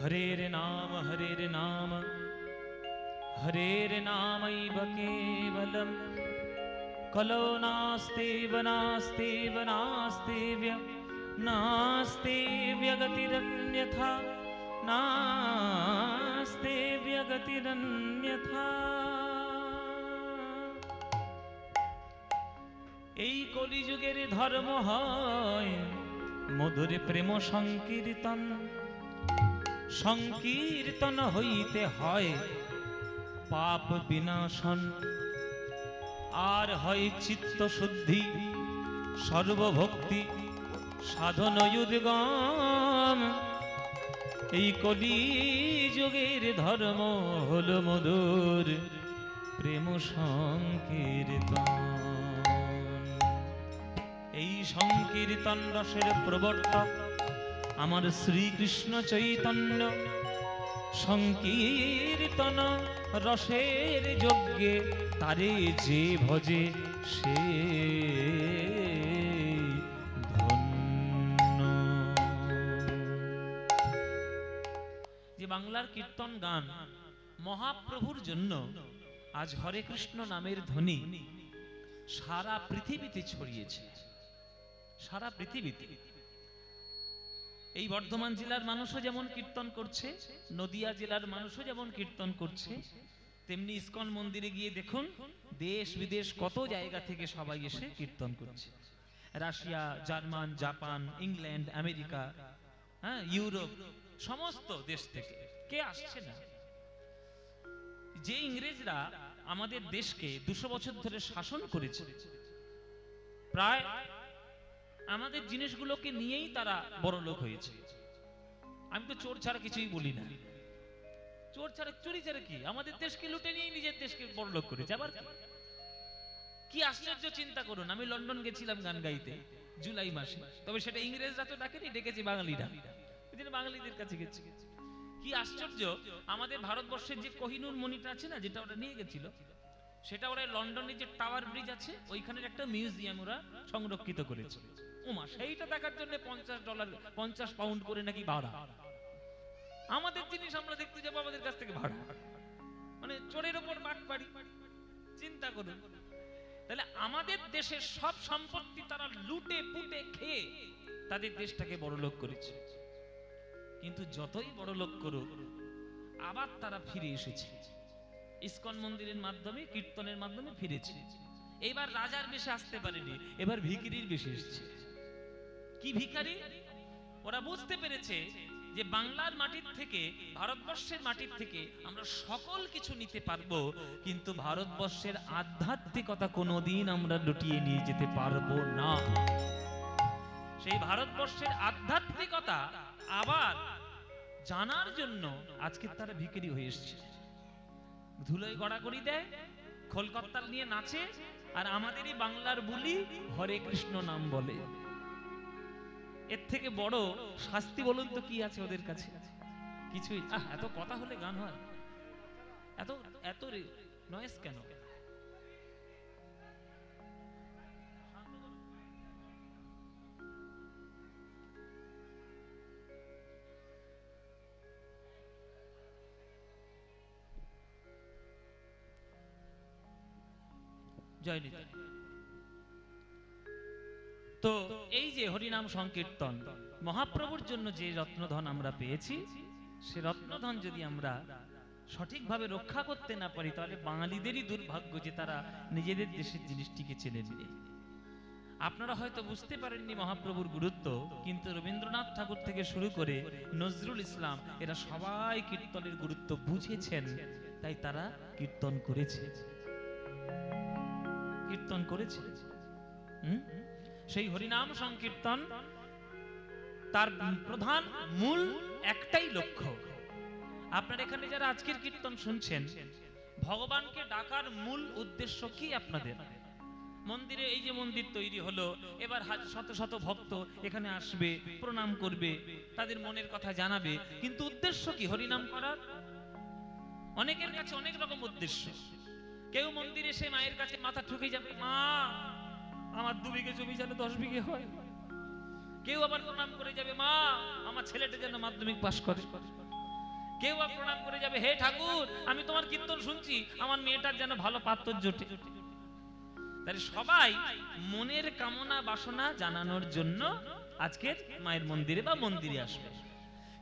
हरेर नाम हरेर नामैव केवलम् कलो नास्तेव नास्तेव नास्तेव्य नास्तेव्य गतिरन्यथा नास्तेव्य गतिरन्यथा। এই কলিযুগের ধর্ম হয় মধুর প্রেম সংকীর্তন, সংকীর্তন হইতে হয় পাপ বিনাশন, আর হয় চিত্ত শুদ্ধি সর্বভক্তি সাধন উদ্গম। এই কলিযুগের ধর্ম হলো মধুর প্রেম সংকীর্তন। এই সংকীর্তন রসের প্রবর্তক আমার শ্রীকৃষ্ণ চৈতন্য, সংকীর্তন রসের যজ্ঞে তারে যে ভজে সে ধন্য। যে বাংলার কীর্তন গান মহাপ্রভুর জন্য আজ হরে কৃষ্ণ নামের ধ্বনি সারা পৃথিবীতে ছড়িয়েছে, সারা পৃথিবীতে। এই বর্ধমান জেলার মানুষও যেমন কীর্তন করছে, নদিয়া জেলার মানুষও যেমন কীর্তন করছে, তেমনি ইস্কন মন্দিরে গিয়ে দেখুন দেশ বিদেশ কত জায়গা থেকে সবাই এসে কীর্তন করছে। Russia, German, Japan, England, America, Europe, সমস্ত দেশ থেকে কে আসছে না। যে ইংরেজরা আমাদের দেশকে 200 বছর ধরে শাসন করেছে, প্রায় আমাদের জিনিসগুলোকে নিয়েই তারা বড় লোক হয়েছে। আমি তো চোর ছাড়া কিছুই বলি না, চোর ছাড়া চুরি ছাড়া কি, আমাদের দেশকে লুটে নিয়ে নিজের দেশকে বড় লোক করেছে। আবার কি আশ্চর্য চিন্তা করুন, আমি লন্ডন গেছিলাম গান গাইতে জুলাই মাসে, তবে সেটা ইংরেজরা তো ডাকেনি, ডেকেছে বাঙালিরা, বাঙালিদের কাছে গেছি। কি আশ্চর্য, আমাদের ভারতবর্ষের যে কোহিনূর মণিটা আছে না, যেটা ওরা নিয়ে গেছিল, সেটা ওরা লন্ডনে যে টাওয়ার ব্রিজ আছে ওইখানের একটা মিউজিয়াম ওরা সংরক্ষিত করেছে। ওমা, সেইটা দেখার জন্য $50 50 পাউন্ড করে নাকি ভাড়া। আমাদের জিনিস আমরা দেখতে যাবো, আমাদের কাছ থেকে ভাড়া, মানে চোরের ওপর বাটপাড়ি। চিন্তা করুন, তাহলে আমাদের দেশের সব সম্পত্তি তারা লুটে পুটে খেয়ে তাদের দেশটাকে বড়লোক করেছে। কিন্তু যতই বড়লোক করুক আবার তারা ফিরে এসেছে, ইস্কন মন্দিরের মাধ্যমে, কীর্তনের মাধ্যমে ফিরেছে। এবার রাজার বেশে আসতে পারেনি, এবার ভিখারির বেশে এসেছে। কি ভিখারি? ওরা বুঝতে পেরেছে যে বাংলার মাটির থেকে, ভারতবর্ষের মাটির থেকে আমরা সকল কিছু নিতে পারবো, কিন্তু ভারতবর্ষের আধ্যাত্মিকতা কোনোদিন আমরা লুটিয়ে নিয়ে যেতে পারবো না। সেই ভারতবর্ষের আধ্যাত্মিকতা আবার জানার জন্য আজকে তারা ভিখারি হয়ে এসেছে। ধুলোয় গড়াগড়ি দেয়, খোলকত্তাল নিয়ে নাচে, আর আমাদেরই বাংলার বুলি হরে কৃষ্ণ নাম বলে। এর থেকে বড় শাস্তি বলুন তো কি আছে ওদের কাছে? কিছুই। এত কথা হলে গান হয়? এত এত নয়েজ কেন? জয় নিতাই। তো এই যে হরিনাম সংকীর্তন মহাপ্রভুর জন্য যে রত্নধন আমরা পেয়েছি, সে রত্নধন যদি আমরা সঠিকভাবে রক্ষা করতে না পারি, তাহলে বাঙালিদেরই দুর্ভাগ্য যে তারা নিজেদের দেশের জিনিসটিকে চেনে নিয়ে। আপনারা হয়তো বুঝতে পারেননি মহাপ্রভুর গুরুত্ব, কিন্তু রবীন্দ্রনাথ ঠাকুর থেকে শুরু করে নজরুল ইসলাম এরা সবাই কীর্তনের গুরুত্ব বুঝেছেন, তাই তারা কীর্তন করেছে, কীর্তন করেছে। সেই হরিনাম সংকীর্তন তার প্রধান মূল একটাই লক্ষ্য। আপনার এখানে যারা আজকের কীর্তন শুনছেন, ভগবানকে ডাকার মূল উদ্দেশ্য কি? আপনাদের মন্দিরে এই যে মন্দির তৈরি হলো, এবার শত শত ভক্ত এখানে আসবে, প্রণাম করবে, তাদের মনের কথা জানাবে, কিন্তু উদ্দেশ্য কি হরিনাম করার? অনেকের কাছে অনেক রকম উদ্দেশ্য। কেউ মন্দিরে এসে মায়ের কাছে মাথা ঠুকে যাবে, মা আমার 2 বিঘে জমি যেন 10 বিঘে হয়। কেউ আবার প্রণাম করে যাবে, মা আমার ছেলেটা যেন মাধ্যমিক পাশ করে। কেউ বা প্রণাম করে যাবে, হে ঠাকুর আমি তোমার কীর্তন শুনছি, আমার মেয়েটার যেন ভালো পাত্র জোটে। তাই সবাই মনের কামনা বাসনা জানানোর জন্য আজকের মায়ের মন্দিরে বা মন্দিরে আসবে,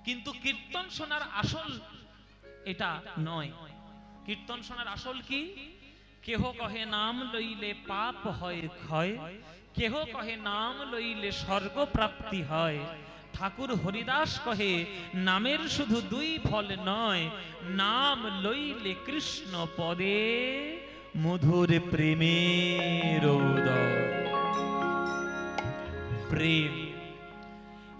কিন্তু কীর্তন শোনার আসল এটা নয়। কীর্তন শোনার আসল কি? কেহ কহে নাম লইলে পাপ হয় ক্ষয়, কেহ কহে নাম লইলে স্বর্গ প্রাপ্তি হয়। ঠাকুর হরিদাস কহে নামের শুধু দুই ফল নয়, নাম লইলে কৃষ্ণ পদে মধুর প্রেমের উদয়। প্রেম,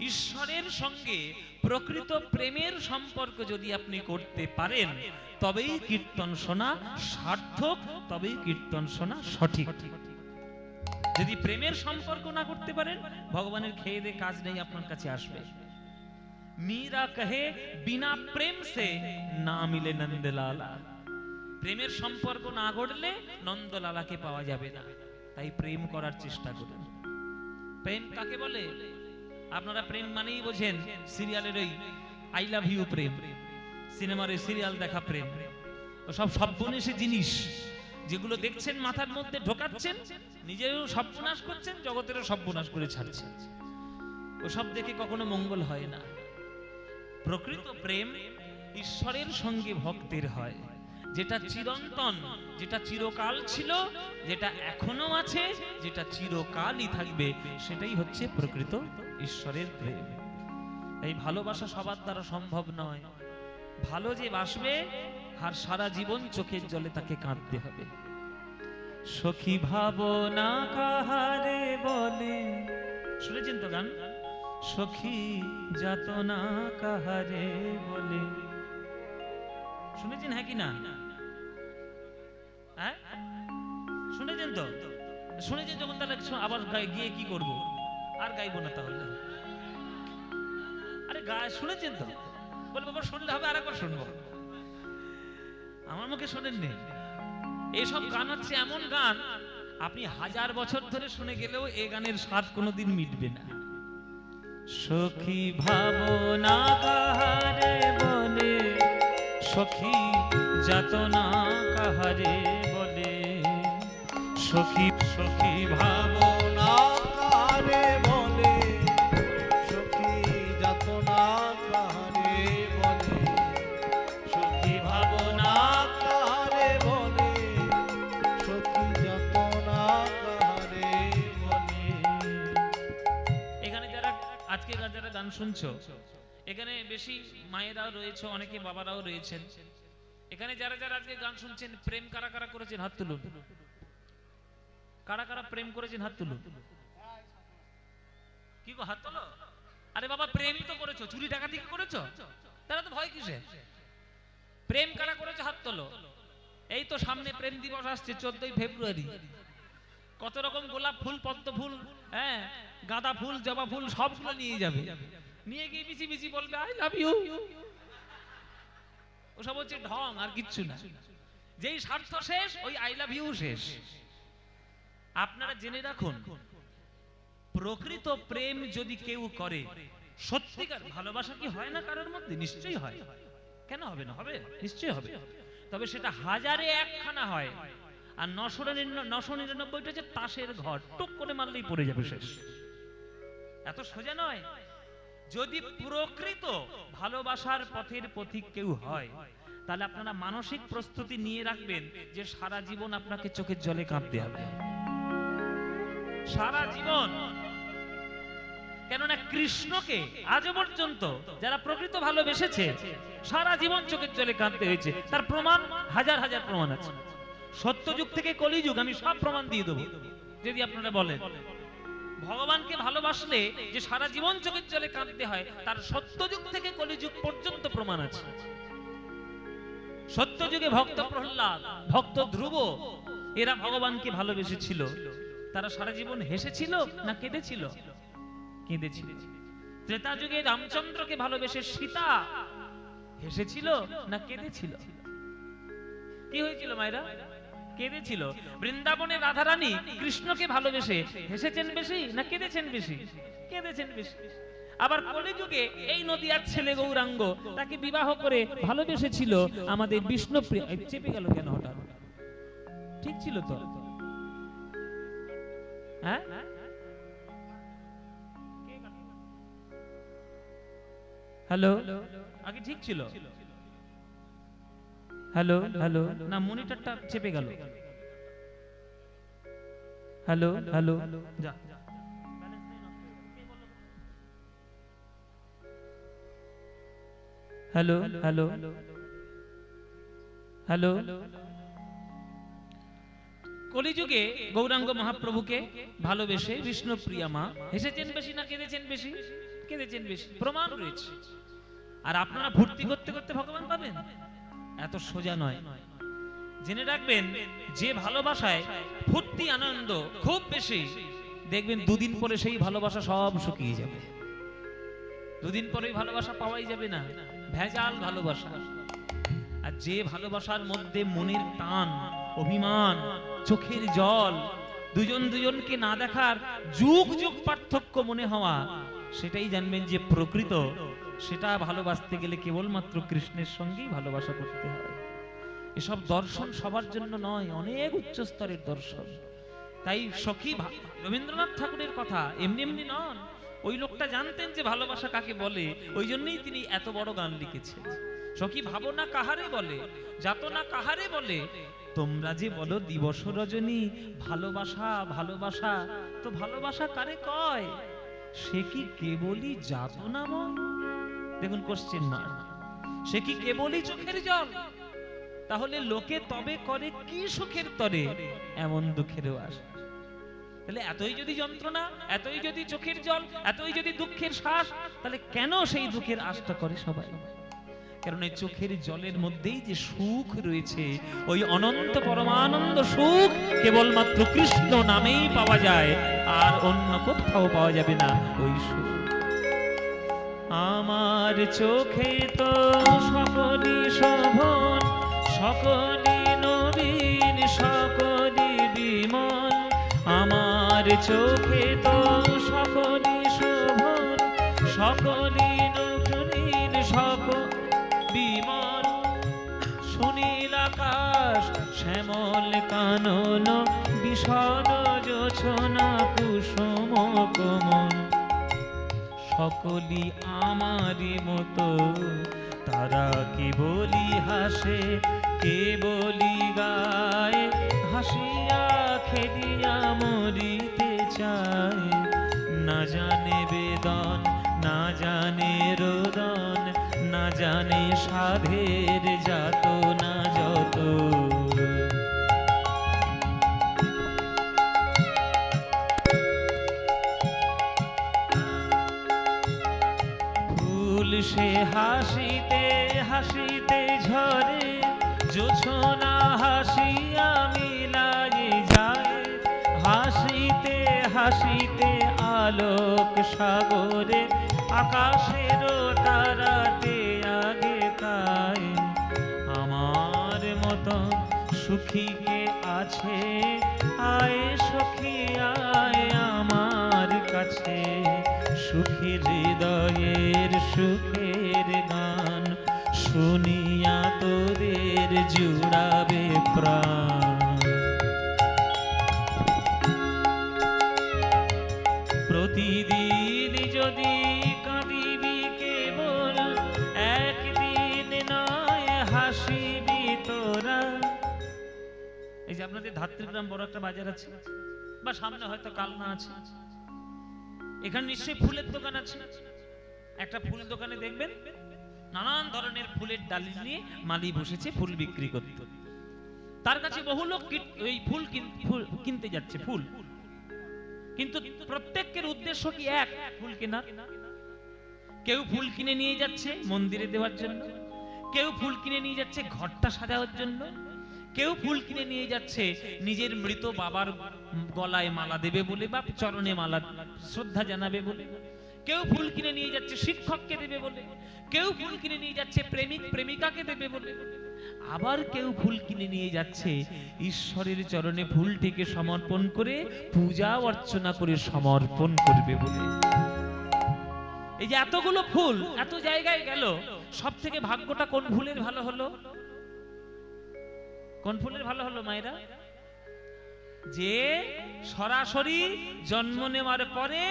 ঈশ্বরের সঙ্গে প্রকৃত প্রেমের সম্পর্ক যদি আপনি করতে পারেন, তবেই কীর্তন শোনা সার্থক, তবেই কীর্তন শোনা সঠিক। যদি প্রেমের সম্পর্ক না করতে পারেন, ভগবানের খেয়ে দে কাজ নেই, আপনার কাছে আসবে। মীরা কহে বিনা প্রেম সে না মিলে নন্দলালা। প্রেমের সম্পর্ক না গড়লে নন্দলালাকে পাওয়া যাবে না। তাই প্রেম করার চেষ্টা করুন। প্রেম কাকে বলে? আপনারা প্রেম মানেই বোঝেন সিরিয়ালের ওই আই লাভ ইউ প্রেম, সিনেমার ওই সিরিয়াল দেখা প্রেম। সব সর্বনেশে জিনিস যেগুলো দেখছেন মাথার মধ্যে ঢোকাচ্ছেন, নিজেরও সর্বনাশ করছেন, জগতেরও সর্বনাশ করে ছাড়ছেন। ওসব দেখে কখনো মঙ্গল হয় না। প্রকৃত প্রেম ঈশ্বরের সঙ্গে ভক্তের হয়, যেটা চিরন্তন, যেটা চিরকাল ছিল, যেটা এখনো আছে, যেটা চিরকালই থাকবে, সেটাই হচ্ছে প্রকৃত ঈশ্বরের প্রেম। এই ভালোবাসা সবার দ্বারা সম্ভব নয়। ভালো যে বাসবে আর সারা জীবন চোখের জলে তাকে কাঁদতে হবে। সখী ভাবনা কাহারে বলে, শুনেছেন তো গান? সখী যাতনা কাহারে বলে, শুনেছেন? হ্যাঁ কি না? হ্যাঁ শুনেছেন তো? শুনেছেন যখন, তাহলে আবার গিয়ে কি করব? আর গাইবো না তাহলে। আরে শুনেছেন তো? বলবো আবার শুনলে হবে, আর একবার শুনবো। আমার মুখে শোনেননি? এইসব গান হচ্ছে এমন গান, আপনি 1000 বছর ধরে শুনে গেলেও এই গানের স্বাদ কোনোদিন মিটবে না। সখী ভাবনা কাহারে বলে, সখী যাতনা কাহারে বলে, সখী সখী ভাবনা কাহারে বলে, সখী যাতনা কাহারে বলে, সখী ভাবনা কাহারে বলে, সখী যাতনা কাহারে বলে। এখানে যারা আজকে যারা গান শুনছো, এখানে বেশি মায়েরাও রয়েছে, অনেকে বাবারাও রয়েছেন। এখানে যারা যারা আজকে গান শুনছেন, প্রেম কারা কারা করেছেন হাত তুলুন। কারা কারা প্রেম করেছেন হাত তুলুন। কি গো হাত তোলো? আরে বাবা প্রেমই তো করেছো, চুরি ডাকাতি কি করেছো? তারা তো ভয় কিসে? প্রেম কারা করেছে হাত তোলো। এই তো সামনে প্রেম দিবস আসছে 14ই ফেব্রুয়ারি। কত রকম গোলাপ ফুল, পদ্ম ফুল, হ্যাঁ গাঁদা ফুল, জবা ফুল সবগুলো নিয়ে যাবে, নিয়ে গিয়ে বিচি বিচি বলবে আই লাভ ইউ। ওসব হচ্ছে ঢং, আর কিচ্ছু না। যেই স্বার্থ শেষ, ওই আই লাভ ইউ শেষ। আপনারা জেনে রাখুন, প্রকৃত প্রেম যদি কেউ করে, সত্যিকার ভালোবাসা কি হয় না কারোর মধ্যে? নিশ্চয়ই হয়। কেন হবে না? হবে, নিশ্চয়ই হবে। তবে সেটা 1000-এ একখানা হয়, আর 999টা যে তাসের ঘর, টুক করে মারলেই পড়ে যাবে শেষ। এত সোজা নয়। যদি প্রকৃত ভালোবাসার পথের পথিক কেউ হয়, তাহলে আপনারা মানসিক প্রস্তুতি নিয়ে রাখবেন যে সারা জীবন আপনাকে চোখের জলে কাঁদতে হবে, সারা জীবন। কেননা কৃষ্ণকে আজ পর্যন্ত যারা প্রকৃত ভালোবেসেছে, সারা জীবন চোখের জলে কাঁদতে হয়েছে। তার প্রমাণ হাজার হাজার প্রমাণ আছে। সত্যযুগ থেকে কলিযুগ আমি সব প্রমাণ দিয়ে দেবো যদি আপনারা বলেন। ভগবানকে ভালোবাসলে যে সারা জীবন চোখের জলে কাঁদতে হয়, তার সত্যযুগ থেকে কলিযুগ পর্যন্ত প্রমাণ আছে। সত্যযুগে ভক্ত প্রহ্লাদ, ভক্ত ধ্রুব, এরা ভগবানকে ভালোবেসেছিল। তারা সারা জীবন হেসেছিল না কেঁদেছিল? কেঁদেছিল। ত্রেতা যুগে রামচন্দ্রকে ভালোবেসে সীতা হেসেছিল না কেঁদেছিল? কি হয়েছিল মায়েরা? কেঁদেছিল। বৃন্দাবনে রাধারানী কৃষ্ণকে ভালোবেসে হেসেছেন বেশি না কেঁদেছেন বেশি? কেঁদেছেন বেশি। আবার কলিযুগে এই নদিয়ার ছেলে গৌরাঙ্গ তাকে বিবাহ করে ভালোবেসেছিল আমাদের বিষ্ণুপ্রিয়া। চেপে গেল কেন হঠাৎ? ঠিক ছিল তো? হ্যাঁ, হ্যালো, আগে ঠিক ছিল। হ্যালো হ্যালো, না মনিটরটা চেপে গেল। হ্যালো হ্যালো, যা হ্যালো হ্যালো হ্যালো। কলিযুগে গৌরাঙ্গ মহাপ্রভুকে ভালোবেসে বিষ্ণুপ্রিয়া মা হেসেছেন বেশি না কেঁদেছেন বেশি? কেঁদেছেন বেশি, প্রমাণ রয়েছে। আর আপনারা ভর্তি করতে করতে ভগবান পাবেন, এত সোজা নয়। জেনে রাখবেন, যে ভালোবাসায় ফুর্তি আনন্দ খুব বেশি, দেখবেন দুদিন পরে সেই ভালোবাসা সব শুকিয়ে যাবে। দুদিন পরে ভালোবাসা পাওয়াই যাবে না, ভেজাল ভালোবাসা। আর যে ভালোবাসার মধ্যে মনের টান, অভিমান, চোখের জল, দুজন দুজনকে না দেখার যুগ যুগ পার্থক্য মনে হওয়া, সেটাই জানবেন যে প্রকৃত। সেটা ভালোবাসতে গেলে কেবলমাত্র কৃষ্ণের সঙ্গেই ভালোবাসা করতে হয়। এসব দর্শন সবার জন্য নয়, অনেক উচ্চ স্তরের দর্শন। তাই সখী রবীন্দ্রনাথ ঠাকুরের কথা এমনি এমনি নন। ওই লোকটা জানতেন যে ভালোবাসা কাকে বলে, ওই জন্যই তিনি এত বড় গান লিখেছেন। সখী ভাবনা কাহারে বলে, যাতনা কাহারে বলে, তোমরা যে বলো দিবস রজনী ভালোবাসা ভালোবাসা, তো ভালোবাসা কারে কয়? সে কি কেবলই যাতনাময়? দেখুন কোশ্চেন মার্ক। সে কি কেবলই চোখের জল? তাহলে লোকে তবে করে কি সুখের তরে এমন দুঃখেরও আশা? তাহলে এতই যদি যন্ত্রণা, এতই যদি চোখের জল, এতই যদি দুঃখের শ্বাস, তাহলে কেন সেই দুঃখের আশা করে সবাই? কারণ এই চোখের জলের মধ্যেই যে সুখ রয়েছে, ওই অনন্ত পরমানন্দ সুখ কেবলমাত্র কৃষ্ণ নামেই পাওয়া যায়, আর অন্য কোথাও পাওয়া যাবে না ওই সুখ। আমার চোখে তো সকলই শোভন, সকলই নবীন, সকলই বিমল। আমার চোখে তো সকলই শোভন, সকলই নবীন, সকল বিমল। সুনীল আকাশ, শ্যামল কানন, বিষণ জোছনা, কুসুম কোমল। সকলই আমারই মতো, তারা কেবলই হাসে, কেবলই গায়, হাসিয়া খেলিয়া মরিতে চায়। না জানে বেদন, না জানে রোদন, না জানে সাধের যাতনা যত। ফুল সে হাসিতে হাসিতে ঝরে, জোছনা হাসিয়া মিলাই যায়। হাসিতে হাসিতে আলোক সাগরে, আকাশের তারাতে আগে তাই। আমার মতো সুখী কে আছে, আয় সখী আয় আমার কাছে। সুখী হৃদয়ের সুখের গান, শুনিয়া তোদের জুড়াবে প্রাণ। প্রতিদিন যদি কাঁদিবি কেবল, একদিন নয় হাসিবি তোরা। এই যে আপনাদের ধাত্রীগ্রাম বড় একটা বাজার আছে, বা সামনে হয়তো কালনা আছে, এখানে নিশ্চয়ই ফুলের দোকান আছে। একটা ফুলের দোকানে দেখবেন নানান ধরনের ফুলের ডালি নিয়ে মালি বসেছে ফুল বিক্রি করতে। তার কাছে বহু লোক ওই ফুল কিনতে যাচ্ছে, ফুল। কিন্তু প্রত্যেকের উদ্দেশ্য কি এক? ফুল কেনা। কেউ ফুল কিনে নিয়ে যাচ্ছে মন্দিরে দেওয়ার জন্য, কেউ ফুল কিনে নিয়ে যাচ্ছে ঘরটা সাজানোর জন্য, কেউ ফুল কিনে নিয়ে যাচ্ছে নিজের মৃত বাবার গলায় মালা দেবে বলে বা চরণে মালা শ্রদ্ধা জানাবে বলে, কেউ ফুল কিনে নিয়ে যাচ্ছে শিক্ষককে দেবে বলে, কেউ ফুল কিনে নিয়ে যাচ্ছে প্রেমিক প্রেমিকাকে দেবে বলে, আবার কেউ ফুল কিনে নিয়ে যাচ্ছে ঈশ্বরের চরণে ফুলটিকে সমর্পণ করে পূজা অর্চনা করে সমর্পণ করবে বলে। এই যে এতগুলো ফুল এত জায়গায় গেল, সব থেকে ভাগ্যটা কোন ফুলের ভালো হলো? কোন ফুলের ভালো হলো মায়েরা? যে সরাসরি জন্ম নেওয়ার পরে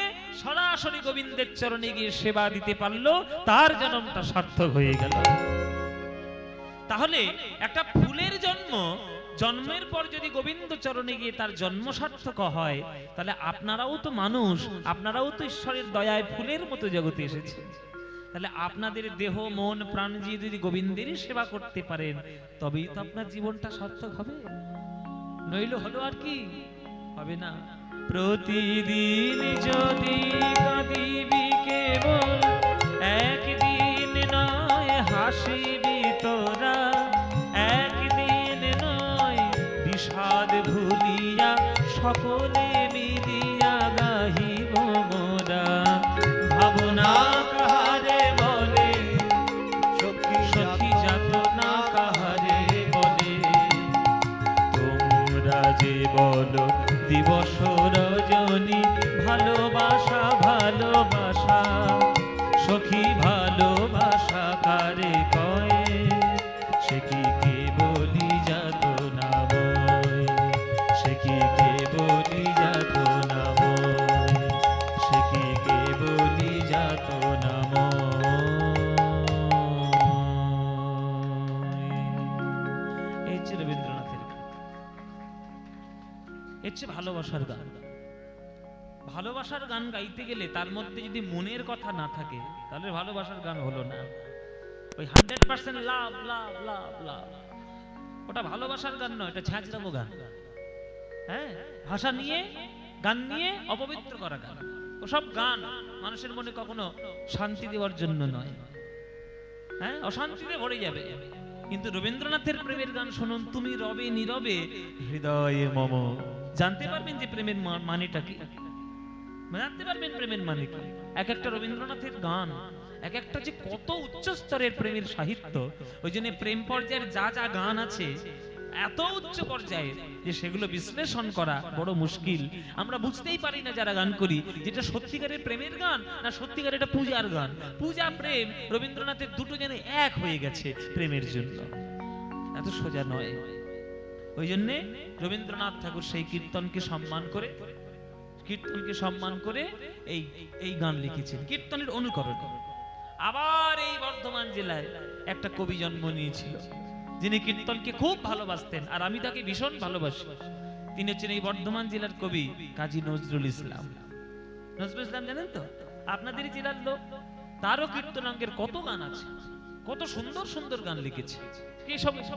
সরাসরি গোবিন্দের চরণে গিয়ে সেবা দিতে পারলো, তার জন্মটা সার্থক হয়ে গেল। তাহলে একটা ফুলের জন্মের পর যদি গোবিন্দ চরণে গিয়ে তার জন্ম সার্থক হয়, তাহলে আপনারাও তো মানুষ, আপনারাও তো ঈশ্বরের দয়ায় ফুলের মতো জগতে এসেছেন। তাহলে আপনাদের দেহ মন প্রাণ দিয়ে যদি গোবিন্দেরই সেবা করতে পারেন, তবেই তো আপনার জীবনটা সার্থক হবে, নইলে হলো আর কি হবে না। প্রতিদিন যদি কাঁদিবি কেবল, একদিন নয় হাসিবি তোরা, একদিন নয় বিষাদ ভুলিয়া সকলে মিলিয়া গাহিব মোরা। ভাবনা কাহারে বলে সখী যাতনা কাহারে বলে, তোমরা যে বলো দিবস রজনী ভালোবাসা ভালোবাসা, সখী ভালোবাসা কারে কয়, সে কি কে বলি যাতনাময়, সে কি কে বলি যাতনাময়, সে কি কে বলি যাতনাময়। এই যে রবীন্দ্রনাথের হচ্ছে ভালোবাসার গান। ভালোবাসার গান গাইতে গেলে তার মধ্যে যদি মনের কথা না থাকে, তাহলে ভালোবাসার গান হলো না। ওই 100% লাভ লাভ লাভ লাভ, ওটা ভালোবাসার গান নয়, এটা ছ্যাঁচড়ামো গান। হ্যাঁ, ভাষা নিয়ে গান নিয়ে অপবিত্র করা গান। ওসব গান মানুষের মনে কখনো শান্তি দেওয়ার জন্য নয়, হ্যাঁ, অশান্তিতে ভরে যাবে। কিন্তু রবীন্দ্রনাথের প্রেমের গান শুনুন, তুমি রবে নীরবে হৃদয়ে মম, জানতে পারবেন যে প্রেমের মানেটা কি, জানতে পারবেন প্রেমের মানে কি। এক একটা রবীন্দ্রনাথের গান এক একটা যে কত উচ্চ স্তরের প্রেমের সাহিত্য। ওই জন্য প্রেম পর্যায়ের যা যা গান আছে এত উচ্চ পর্যায়ে যে সেগুলো বিশ্লেষণ করা বড় মুশকিল। আমরা বুঝতেই পারি না যারা গান করি, যেটা সত্যিকারের প্রেমের গান না সত্যিকারের এটা পূজার গান। পূজা প্রেম রবীন্দ্রনাথের দুটো যেন এক হয়ে গেছে প্রেমের জন্য, এত সোজা নয়। ওই জন্য রবীন্দ্রনাথ ঠাকুর সেই কীর্তনকে সম্মান করে এই গান লিখেছেন, কীর্তনের অনুকরণ। আবার এই বর্ধমান জেলায় একটা কবি জন্ম নিয়েছিল, যিনি কীর্তনকে খুব ভালোবাসতেন, আর আমি তাকে ভীষণ ভালোবাসি। তিনি হচ্ছেন এই বর্ধমান জেলার কবি কাজী নজরুল ইসলাম। নজরুল ইসলাম জানেন তো, আপনাদের জেলার লোক। তারও কীর্তনাঙ্গের কত গান আছে, কত সুন্দর সুন্দর গান লিখেছে।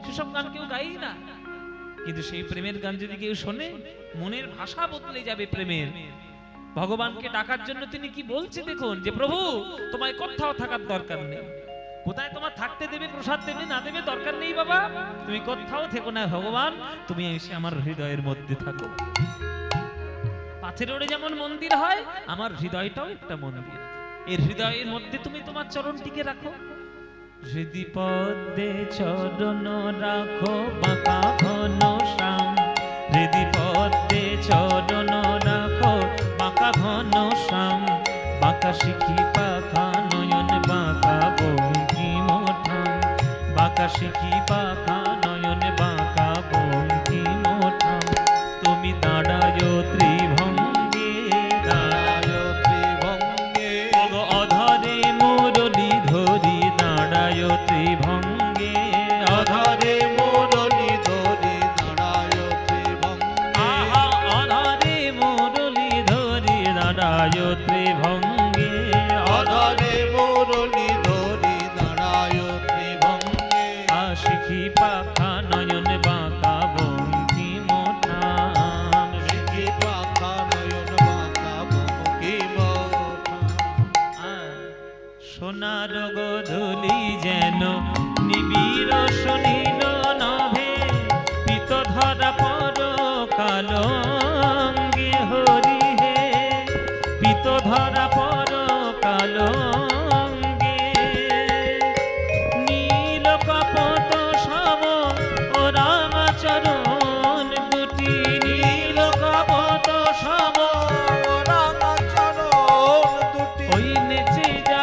সেসব গান কেউ গাই না, কিন্তু সেই প্রেমের গান যদি কেউ শোনে, মনের ভাষা বদলে যাবে প্রেমের। ভগবানকে ডাকার জন্য তিনি কি বলছে দেখুন, যে প্রভু তোমায় কোথাও থাকার দরকার নেই, কোথায় তোমার থাকতে দেবে প্রসাদ দেবে না দেবে দরকার নেই বাবা, তুমি কোথাও থেকো না ভগবান, তুমি এসে আমার হৃদয়ের মধ্যে থাকো। পাথরের যেমন মন্দির হয়, আমার হৃদয়টাও একটা মন্দির। এই হৃদয়ের মধ্যে তুমি তোমার চরণটিকে রাখো। হৃদি পদ্মে চরণ রাখো বাঁকা ঘন শ্যাম, হৃদি পদ্মে চরণ রাখো বাঁকা ঘন শ্যাম, বাঁকা শিখি পাখা নয়ন বাঁকা বঙ্কিম ঠাম, বাঁকা শিখি পাখা নয়ন বাঁকা বঙ্কিম ঠাম। তুমি দাঁড়ায় ত্রিভঙ্গে, দাঁড়ায় ত্রিভঙ্গে, অধরে মুরলি ধরি দাঁড়ায় ত্রিভঙ্গে, অধরে মুরলি ধরি দাঁড়ায় ত্রিভঙ্গে, আহা অধরে মুরলি ধরি দাঁড়ায় ত্রিভঙ্গে, অধরে মুরলি ধরি দাঁড়ায় ত্রিভঙ্গে, আশিখি পাখা নয়ন বাঁকা বঙ্কিম ঠাম, শিখি পাখা নয়ন বাঁকা বঙ্কিম ঠাম। সোনার গোধূলি যেন নিবিড় সুনীল নভে, পিত ধরা পর কালঙ্গে হরি হে, পিত ধরা পর কালঙ্গে, নীল কপট সম ও রামাচরণ দুটি, নীল কপট সম ও রামাচরণ দুটি, ওই নেচে যা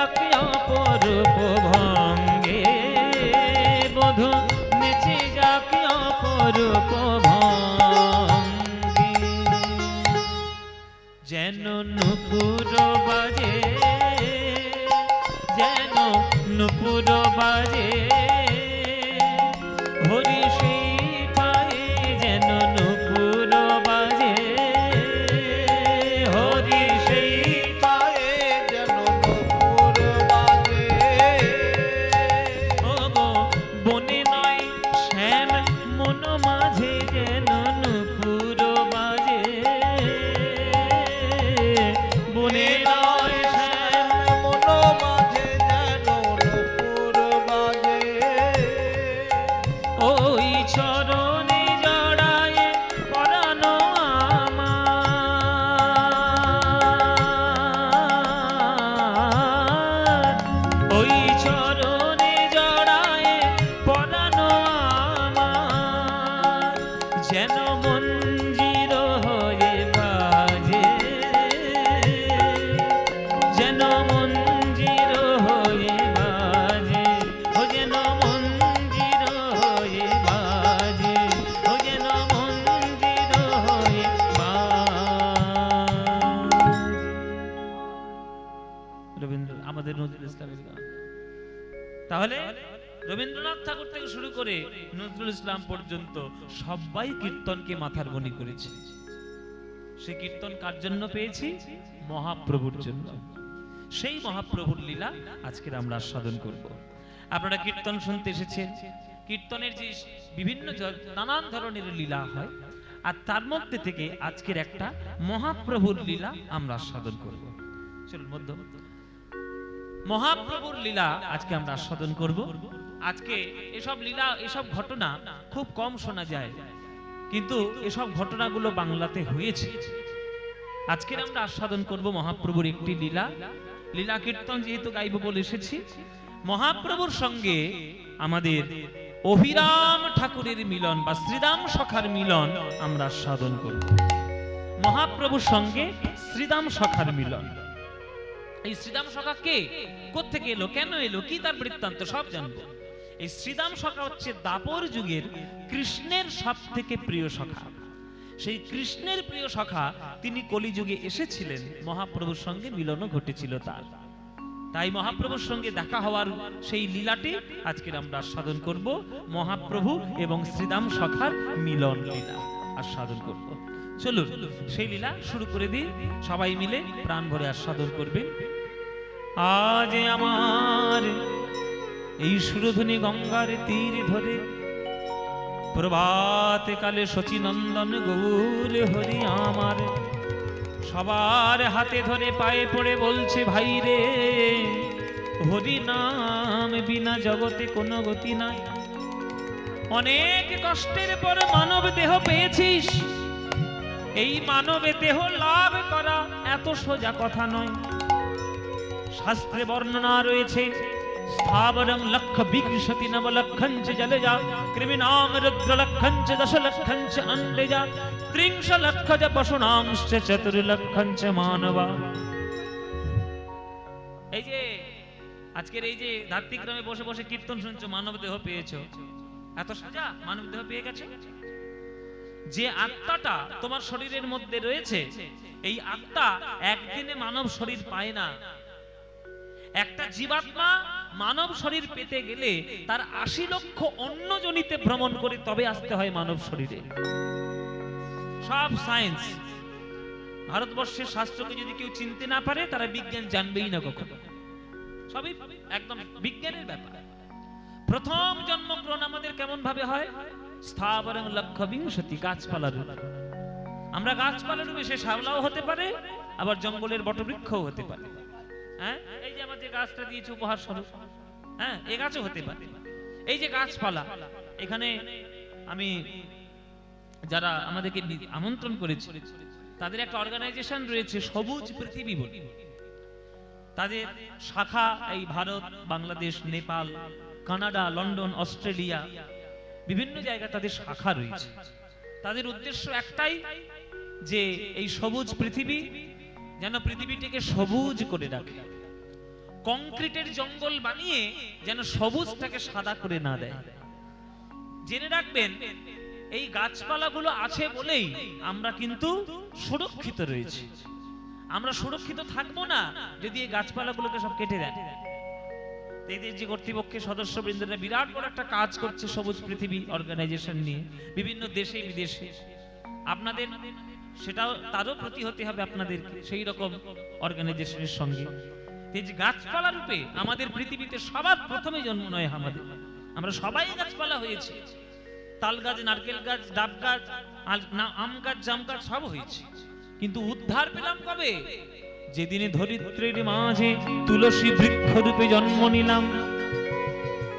রূপ ভঙ্গি যেন নুপুর বাজে, যেন নুপুর বাজে হরি সেই পায়ে, যেন নুপুর বাজে হরি সেই পায়ে যেন নুপুর বাজে। ও গো বনে নয় শ্যাম মন মাঝে যেন নুপুর বাজে, বনে নয় শ্যাম মন মাঝে যেন নুপুর বাজে। ওই চরণে জড়ায় পরাণ আমার, ওই চরণে জড়ায় পরাণ আমার, যেন মঞ্জির হয়ে বাজে, যেন মঞ্জির হয়ে বাজে, ও যেন মঞ্জির হয়ে বাজে, ও যেন মঞ্জির হয়ে বাজে। রবীন্দ্র আমাদের নজরুল ইসলামের গান। তাহলে রবীন্দ্রনাথ ঠাকুর থেকে শুরু করে নজরুল ইসলাম পর্যন্ত সবাই কীর্তনকে মাথার মণি করেছে। সে কীর্তন কার জন্য পেয়েছি? মহাপ্রভুর জন্য। সেই মহাপ্রভুর লীলা আজকে আমরা আস্বাদন করব। আপনারা কীর্তন শুনতে এসেছেন, কীর্তনের যে বিভিন্ন নানান ধরনের লীলা হয়, আর তার মধ্যে থেকে আজকের একটা মহাপ্রভুর লীলা আমরা আস্বাদন করব। চলুন মধ্য মহাপ্রভুর লীলা আজকে আমরা আস্বাদন করব। আজকে এসব লীলা, এসব ঘটনা খুব কম শোনা যায়, কিন্তু এসব ঘটনাগুলো বাংলাতে হয়েছে। আজকের আমরা আস্বাদন করব মহাপ্রভুর একটি লীলা। লীলা কীর্তন যেহেতু গাইব বলে এসেছি, মহাপ্রভুর সঙ্গে আমাদের অভিরাম ঠাকুরের মিলন বা শ্রীরাম সখার মিলন আমরা আস্বাদন করব। মহাপ্রভুর সঙ্গে শ্রীরাম সখার মিলন। এই শ্রীরাম সখা কে, কোত্থেকে এলো, কেন এলো, কি তার বৃত্তান্ত সব জানবো। এই শ্রীরাম সখা হচ্ছে দাপর যুগের কৃষ্ণের সব থেকে প্রিয় সখা। সেই কৃষ্ণের প্রিয় সখা তিনি কলিযুগে এসেছিলেন, মহাপ্রভুর সঙ্গে মিলনও ঘটেছিল তার। তাই মহাপ্রভুর সঙ্গে দেখা হওয়ার সেই লীলাটি আজকে আমরা আস্বাদন করব। মহাপ্রভু এবং শ্রীরাম সখার মিলন লীলা আস্বাদন করব। চলুন সেই লীলা শুরু করে দিই, সবাই মিলে প্রাণ ভরে আস্বাদন করবেন। আজ আমার এই সুরধ্বনি গঙ্গার তীর ধরে প্রভাত কালে শচীনন্দন গৌর হরি আমার সবার হাতে ধরে পায়ে পড়ে বলছে, ভাই রে হরি নাম বিনা জগতে কোনো গতি নাই। অনেক কষ্টের পর মানব দেহ পেয়েছিস, এই মানবে দেহ লাভ করা এত সোজা কথা নয়। শাস্ত্রে বর্ণনা রয়েছে, স্থাবরং লক্ষ বিংশতি নব লক্ষঞ্চ জলজা কৃমিনাম রুদ্র লক্ষঞ্চ দশ লক্ষঞ্চ অন্ডজা ত্রিংশ লক্ষ জ পশুনাংশ্চ চতুর্লক্ষঞ্চ মানবা। এই যে আজকের এই যে ধাত্রিগ্রামে বসে বসে কীর্তন শুনছো, মানব দেহ পেয়েছো, এত সোজা মানব দেহ পেয়ে গেছে। যে আত্মাটা তোমার শরীরের মধ্যে রয়েছে, এই আত্মা একদিনে মানব শরীর পায় না। একটা জীবাত্মা মানব শরীর পেতে গেলে তার ৮০ লক্ষ অন্য জনিতে ভ্রমণ করে তবে আসতে হয় মানব শরীরে। সব সায়েন্স, ভারতবর্ষের শাস্ত্রকে যদি কেউ চিনতে না পারে, তারা বিজ্ঞান জানবেই না কখনো। সবই একদম বিজ্ঞানের ব্যাপার। প্রথম জন্মগ্রহণ আমাদের কেমন ভাবে হয়? স্থাবরং লক্ষ বিংশতি, গাছপালার। আমরা গাছপালার রূপে, সে শাওলাও হতে পারে, আবার জঙ্গলের বটবৃক্ষও হতে পারে। হ্যাঁ, এই যে আমার যে গাছটা দিয়েছে উপহার স্বরূপ, হ্যাঁ এই গাছও হতে পারে। এই যে গাছপালা, এখানে আমি যারা আমাদেরকে আমন্ত্রণ করেছে, তাদের একটা অর্গানাইজেশন রয়েছে সবুজ পৃথিবী বলে। তাদের শাখা এই Bharat, Bangladesh, Nepal, Canada, London, Australia, বিভিন্ন জায়গায় তাদের শাখা রয়েছে। তাদের উদ্দেশ্য একটাই, যে এই সবুজ পৃথিবী যেন পৃথিবীটিকে সবুজ করে রাখে। কংক্রিটের জঙ্গল বানিয়ে যেন সবুজটাকে সাদা করে না দেয়। জেনে রাখবেন, এই গাছপালাগুলো আছে বলেই আমরা কিন্তু সুরক্ষিত রয়েছি। আমরা সুরক্ষিত থাকবো না যদি এই গাছপালাগুলোকে সব কেটে দেন। এই দেশ যে কর্তৃপক্ষের সদস্যবৃন্দরা বিরাট বড় একটা কাজ করছে সবুজ পৃথিবী অর্গানাইজেশন নিয়ে বিভিন্ন দেশে বিদেশে, আপনাদের সেটাও তারও প্রতি হতে হবে আপনাদেরকে সেই রকম অর্গানাইজেশনের সঙ্গে। এই যে গাছপালা রূপে আমাদের পৃথিবীতে সবার প্রথমে জন্ম নয় আমাদের, আমরা সবাই গাছপালা হয়েছে। তাল গাছ, নারকেল গাছ, ডাব গাছ, আম গাছ, জাম গাছ সব হয়েছে। কিন্তু উদ্ধার পেলাম কবে? যেদিনে ধরিত্রীর মাঝে তুলসী বৃক্ষ রূপে জন্ম নিলাম।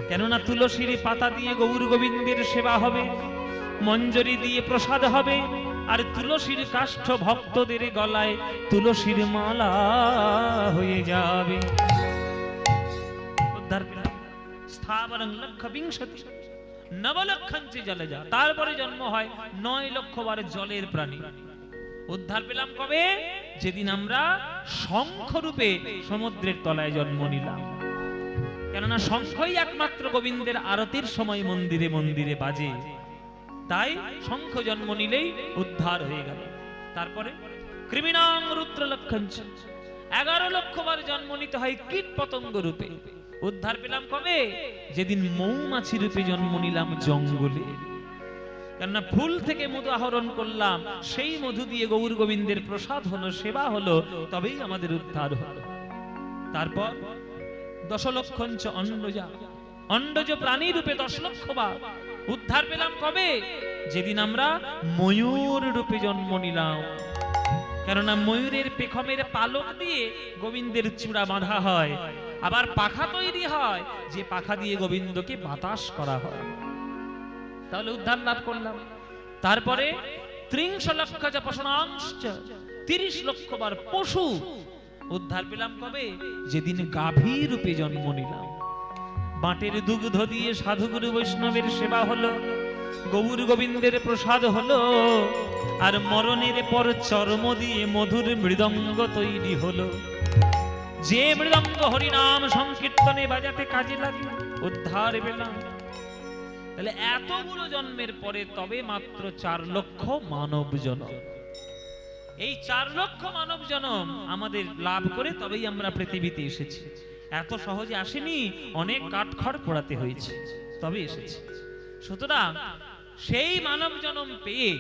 কেননা তুলসীর পাতা দিয়ে গৌর গোবিন্দের সেবা হবে, মঞ্জরি দিয়ে প্রসাদ হবে, আর তুলসীর কাষ্ঠ ভক্তদের গলায় তুলসীর মালা হয়ে যাবে। উদ্ধার পেলাম। স্থাবরং লক্ষ বিংশতি নবলক্ষঞ্চে জলে যা, তারপরে জন্ম হয় 9 লক্ষ বার জলের প্রাণী। উদ্ধার পেলাম কবে? যেদিন আমরা শঙ্খ রূপে সমুদ্রের তলায় জন্ম নিলাম। কেননা শঙ্খই একমাত্র গোবিন্দের আরতির সময় মন্দিরে মন্দিরে বাজে, তাই শঙ্খ জন্ম নিলেই উদ্ধার হয়ে গেল। তারপরে কৃমিণাং রুদ্র লক্ষঞ্চ, 11 লক্ষ বার জন্ম নিতে হয় কীট পতঙ্গ রূপে। উদ্ধার পেলাম কবে? যেদিন মৌমাছি রূপে জন্ম নিলাম জঙ্গলে। কেননা ফুল থেকে মধু আহরণ করলাম, সেই মধু দিয়ে গৌর গোবিন্দের প্রসাদ হলো, সেবা হলো, তবেই আমাদের উদ্ধার হলো। তারপর 10 লক্ষঞ্চ অন্ডজা, অন্ডজ প্রাণী রূপে 10 লক্ষ বার। উদ্ধার পেলাম কবে? যেদিন আমরা ময়ূর রূপে জন্ম নিলাম। কেননা ময়ূরের পেখমের পালক দিয়ে গোবিন্দের চূড়া বাঁধা হয়, আবার পাখা তৈরি হয়, যে পাখা দিয়ে গোবিন্দকে বাতাস করা হয়। তাহলে উদ্ধার লাভ করলাম। তারপরে 30 লক্ষ পশনাংশ, 30 লক্ষ বার পশু। উদ্ধার পেলাম কবে? যেদিন গাভী রূপে জন্ম নিলাম। বাটের দুগ্ধ দিয়ে সাধুগুরু বৈষ্ণবের সেবা হলো, গৌর গোবিন্দের প্রসাদ হলো, আর মরণের পর চর্ম দিয়ে মধুর মৃদঙ্গ তৈরি হলো। যে মৃদঙ্গ হরিনাম সংকীর্তনে বাজাতে কাজে লাগলো, উদ্ধার পেলাম। তাহলে এতগুলো জন্মের পরে তবে মাত্র 4 লক্ষ মানব জন্ম। এই 4 লক্ষ মানব জন্ম আমাদের লাভ করে তবেই আমরা পৃথিবীতে এসেছি। এত সহজে আসেনি, অনেক কাঠখড় পোড়াতে হয়েছে তবে এসেছি। সুতরাং সেই মানব জন্ম পেয়ে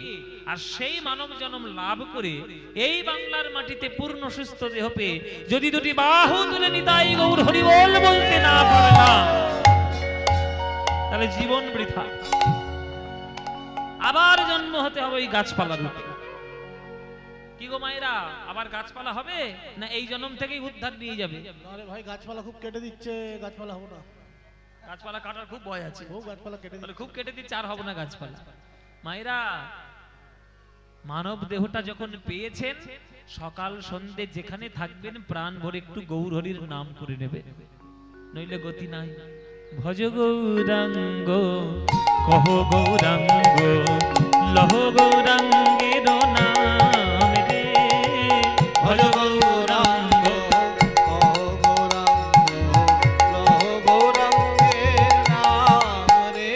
আর সেই মানব জন্ম লাভ করে এই বাংলার মাটিতে পূর্ণ সুস্থ দেহ পেয়ে যদি দুটি বাহু তুলে নিতাই গৌর হরি বল বলতে না পারলাম, তাহলে জীবন বৃথা। আবার জন্ম হতে হবে ওই গাছপালা রূপে। কি গো মায়েরা, আবার গাছপালা হবে না এই জন্ম থেকেই উদ্ধার নিয়ে যাবে? আরে ভাই, গাছপালা খুব কেটে দিচ্ছে, গাছপালা হবো না। গাছপালা কাটার খুব ভয় আছে, খুব গাছপালা কেটে দিচ্ছে, খুব কেটে দিচ্ছে, আর হবো না গাছপালা। মায়েরা, মানব দেহটা যখন পেয়েছেন, সকাল সন্ধ্যে যেখানে থাকবেন প্রাণ ভরে একটু গৌর হরির নাম করে নেবে, নইলে গতি নাই। ভজ গৌরাঙ্গ কহ গৌরাঙ্গ লহ গৌরাঙ্গের নাম রে, ভজ গৌরাঙ্গ কহ গৌরাঙ্গ লহ গৌরাঙ্গের নাম রে।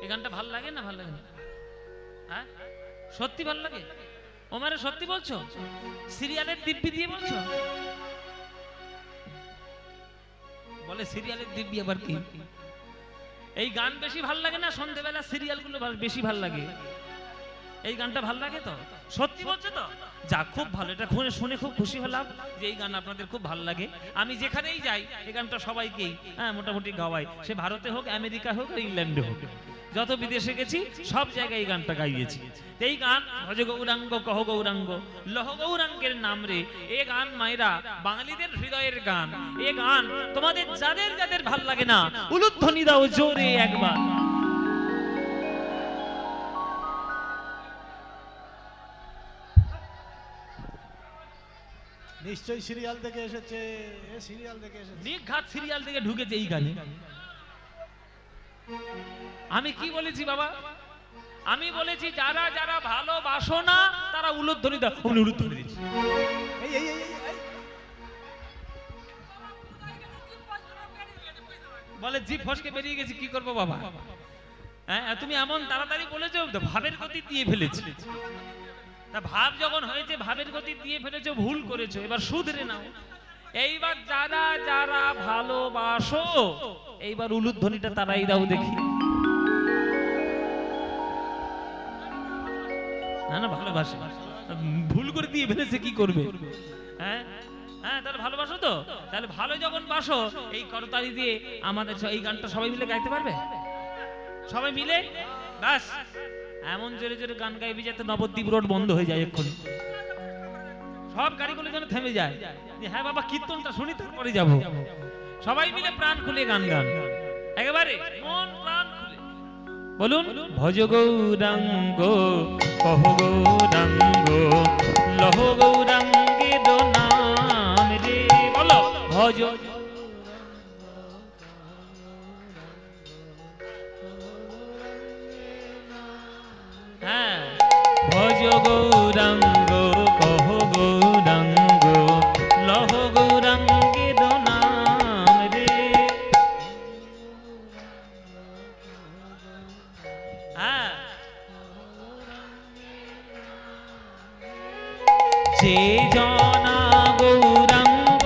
এই গানটা ভাল লাগে না? ভাল লাগে না? হ্যাঁ, সত্যি ভাল লাগে? ওমারে সত্যি বলছো? সিরিয়ালের দিব্যি দিয়ে বলছো? বলে সিরিয়ালের দিব্যি আবার কি? এই গান বেশি ভাল লাগে না সন্ধ্যেবেলা সিরিয়ালগুলো বেশি ভাল লাগে? এই গানটা ভাল লাগে তো? সত্যি বলছে তো? যা, খুব ভালো, এটা শুনে খুব খুশি হলাম যে এই গান আপনাদের খুব ভালো লাগে। আমি যেখানেই যাই এই গানটা সবাইকেই মোটামুটি গাওয়াই, সে ভারতে হোক, আমেরিকা হোক, আর ইংল্যান্ডে হোক, যত বিদেশে গেছি সব জায়গায় এই গানটা গাইয়েছি। এই গান ভজ গৌরাঙ্গ কহ গৌরাঙ্গ লহ গৌরাঙ্গের নাম রে, এই গান মায়েরা বাঙালিদের হৃদয়ের গান। এই গান তোমাদের যাদের যাদের ভাল লাগে না উলুধ্বনি দাও জোরে একবার। নিশ্চয়ই সিরিয়াল থেকে এসেছে, সিরিয়াল থেকে এসেছে, নিঘাত সিরিয়াল থেকে ঢুকেছে এই গানে। আমি কি বলেছি বাবা? আমি বলেছি যারা যারা ভালোবাসো না তারা উলুধ্বনি দাও। উলুধ্বনি দিচ্ছি, বলে জিভ ফসকে বেরিয়ে গেছি, কি করবো বাবা? হ্যাঁ তুমি এমন তাড়াতাড়ি বলেছো, ভাবের গতি দিয়ে ফেলেছো। তা ভাব যখন হয়েছে, ভাবের গতি দিয়ে ফেলেছো, ভুল করেছো, এবার শুধরে নাও। এইবার যারা যারা ভালোবাসো, এইবার উলুধ্বনিটা তারাই দাও দেখি। না না ভালোবাসে, ভুল করে দিয়ে ফেলেছে, কি করবে? হ্যাঁ হ্যাঁ, তাহলে ভালোবাসো তো, তাহলে ভালো যখন বাসো, এই করতালি দিয়ে আমাদের এই গানটা সবাই মিলে গাইতে পারবে? সবাই মিলে ব্যাস এমন জোরে জোরে গান গাইবি যাতে নবদ্বীপ রোড বন্ধ হয়ে যায় এক্ষুনি, সব গাড়িগুলো যেন থেমে যায়। হ্যাঁ বাবা, কীর্তনটা শুনি তারপরে যাবো। সবাই মিলে প্রাণ খুলে গান গান, একেবারে মন প্রাণ খুলে বলুন। ভজ গৌরাঙ্গ কহ গৌরাঙ্গ লহ গৌরাঙ্গে নাম রে, বলো ভজ। হ্যাঁ, ভজ গৌরাঙ্গ কহ গৌরাঙ্গ লহ গৌরাঙ্গে নাম রে। হ্যাঁ, যে জনা গৌরাঙ্গ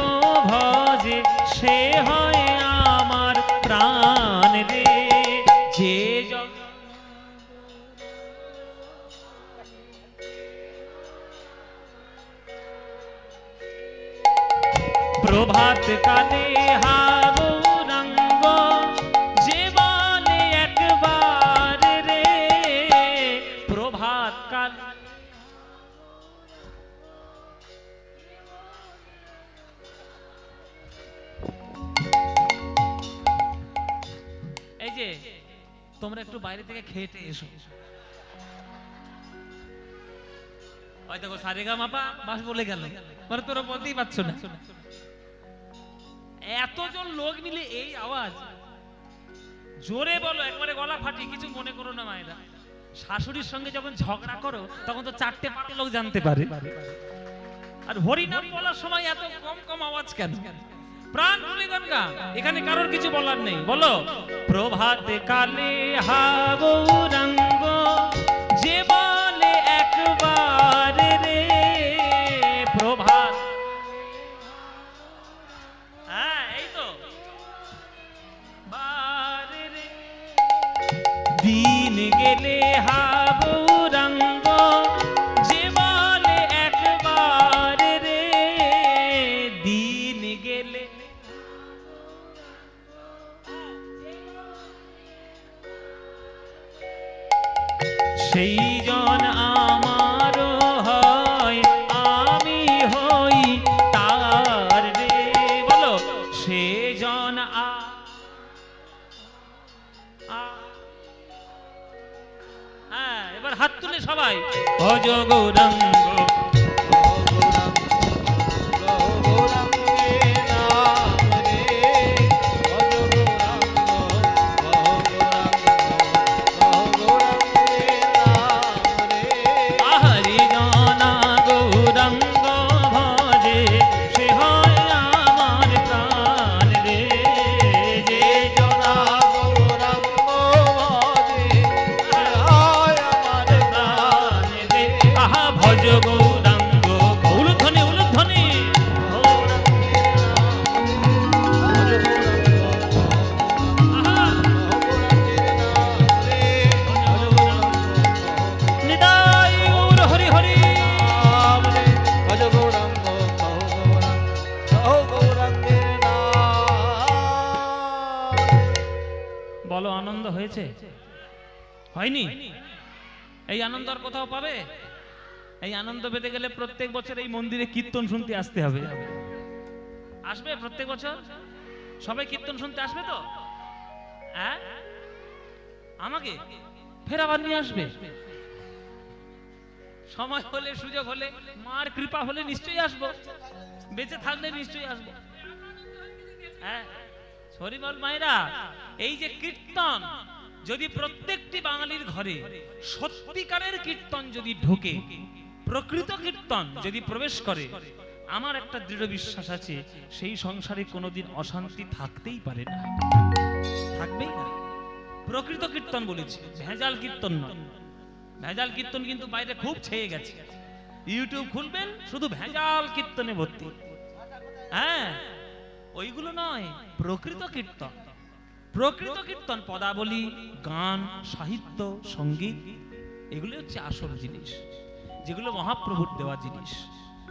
ভজে সে হয় আমার প্রাণ রে। যে প্রভাত কালে হা গৌরাঙ্গ যে বলে একবার রে, প্রভাত কাল। এই যে তোমরা একটু বাইরে থেকে খেটে এসো, ওই দেখো সারেগা মাপা বাস বলে গেল, মানে তোরা বলতেই পারছো না। এতজন লোক মিলে এই আওয়াজ, জোরে বলো, একবারে গলা ফাটি, কিছু মনে করো না মায়েরা। শাশুড়ির সঙ্গে যখন ঝগড়া করো তখন তো 4টে 5টে লোক জানতে পারে, আর হরিনাম বলার সময় এত কম কম আওয়াজ কেন? প্রাণ খুলে গান গা, এখানে কারোর কিছু বলার নেই। বলো প্রভাত কালে হা গৌরাঙ্গ যে বলে একবার রে, প্রভাত। হ্যাঁ এই তো বারে রে, দিন গেলে হা গৌরাঙ্গ যে বলে একবার রে, দিন গেলে। সেই জন আমার হয়, আমি হই তার রে, বলো সে জন হ্যাঁ, এবার হাত তুলে সবাই ভজ গৌরাঙ্গ। বলো আনন্দ হয়েছে? হয়নি? এই আনন্দ আর কোথাও পাবে? এই আনন্দ পেতে গেলে প্রত্যেক বছর এই মন্দিরে কীর্তন শুনতে আসতে হবে। আসবে প্রত্যেক বছর? সবাই কীর্তন শুনতে আসবে তো? হ্যাঁ, আমাকে ফের আবার নিয়ে আসবে। সময় হলে, সুযোগ হলে, মার কৃপা হলে নিশ্চয়ই আসবো, বেঁচে থাকলে নিশ্চয়ই আসবো। হ্যাঁ হরিবল মায়েরা, এই যে কীর্তন যদি প্রত্যেকটি বাঙালির ঘরে সত্যিকারের কীর্তন যদি ঢোকে, প্রকৃত কীর্তন যদি প্রবেশ করে, আমার একটা দৃঢ় বিশ্বাস আছে সেই সংসারে কোনোদিন অশান্তি থাকতেই পারে না, থাকবেই না। প্রকৃত কীর্তন বলেছি, ভেজাল কীর্তন নয়। ভেজাল কীর্তন কিন্তু বাইরে খুব ছেয়ে গেছে, ইউটিউব খুলবেন শুধু ভেজাল কীর্তনে ভর্তি। হ্যাঁ, ওইগুলো নয়, প্রকৃত কীর্তন। প্রকৃত কীর্তন পদাবলী, গান, সাহিত্য, সঙ্গীত, এগুলো হচ্ছে আসল জিনিস, যেগুলো মহাপ্রভুর দেওয়া জিনিস।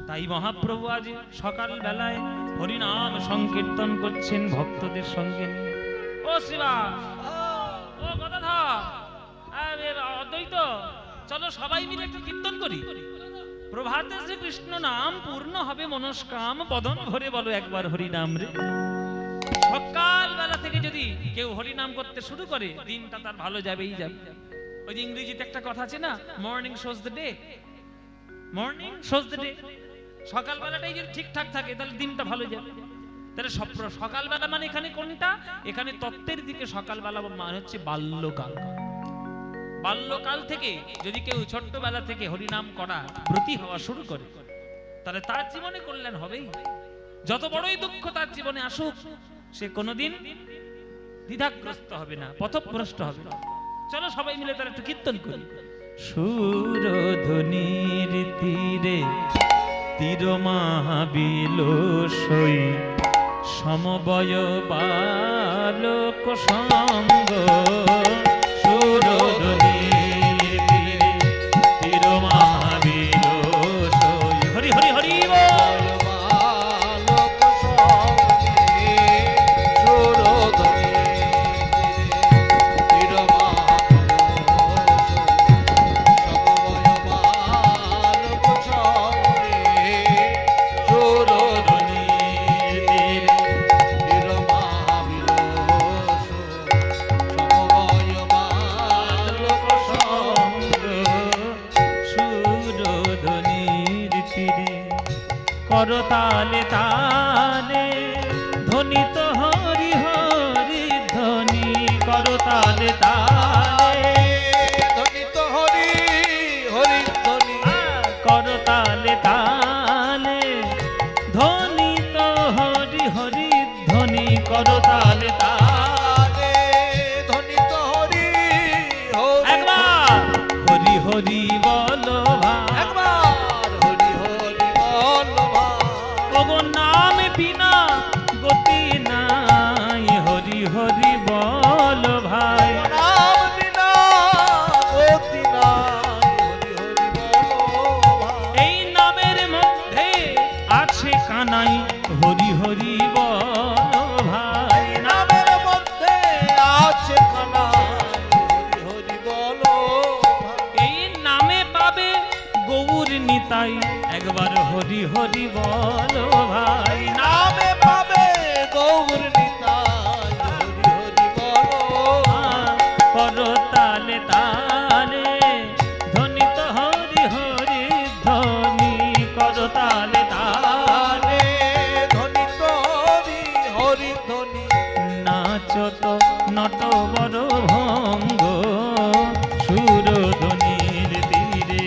তাই মহাপ্রভু আজ সকাল বেলায় হরিনাম সংকীর্তন করছেন ভক্তদের সঙ্গে নিয়ে। ও শিবা, ও গদাধর, অদ্বৈত, চলো সবাই মিলে একটু কীর্তন করি। প্রভাতে শ্রী কৃষ্ণ নাম পূর্ণ হবে মনস্কাম, বদন ভরে বলো একবার হরিনাম রে। সকাল বেলা থেকে যদি কেউ হরিনাম করতে শুরু করে, দিনটা তার ভালো যাবেই যাবে। ওই যে ইংরেজিতে একটা কথা আছে না, morning shows the day, morning shows the day. সকাল বেলাটাই যদি ঠিকঠাক থাকে তাহলে দিনটা ভালো যাবে। তাহলে সকালবেলা মানে এখানে কোনটা? এখানে তত্ত্বের দিকে সকালবেলা মানে হচ্ছে বাল্যকাল। বাল্যকাল থেকে যদি কেউ ছোট্টবেলা থেকে হরিনাম করা ব্রতী হওয়া শুরু করে, তাহলে তার জীবনে কল্যাণ হবেই। যত বড়ই দুঃখ তার জীবনে আসুক, সে কোনোদিন দ্বিধাগ্রস্ত হবে না, পথভ্রষ্ট হবে না। চলো সবাই মিলে তারা একটু কীর্তন করি। সুরধ্বনির তীরে তীর মহাবিল সই, সমবয় বালক সঙ্গ। সুরধ্বনির তীরে তীর মহাবিল সই, হরি হরি হরি বল। বালক সঙ্গে সুরধ্বনির তীরে তীর মহাবিল সমবয় বালক সঙ্গে সুরধ্বনির তীরে তীর মহাবিল সমবয় বালক সঙ্গে সুরধ্বনির তীরে করতালে তালে ধ্বনিত হরি হরি ধ্বনি, করতালে তালে ধ্বনিত হরি হরি ধ্বনি, করতালে তালে ধ্বনিত হরি হরি ধ্বনি, করতালে তালে ধ্বনিত হরি হরি। একবার হরি হরি বলো ভাই, একবার হরি হরি বল ভাই। ওগো নাম বিনা গতি নাই, হরি হরি বল ভাই। নাম বিনা গতি নাই, হরি হরি বল ভাই। এই নামের মধ্যে আছে কানাই, হরি হরি বল ভাই। নামের মধ্যে আছে কানাই, হরি হরি বল ভাই। এই নামে পাবে গৌর নিতাই, একবার হরি হরি বল ভাই। নামে পাবে গৌর নিতাই, হরি হরি বল ভাই। করতালে তালে ধ্বনিত হরি হরি ধ্বনি, করতালে তালে ধ্বনিত হরি হরি ধ্বনি, নাচত নট বড় ভঙ্গ। সুরধ্বনির তীরে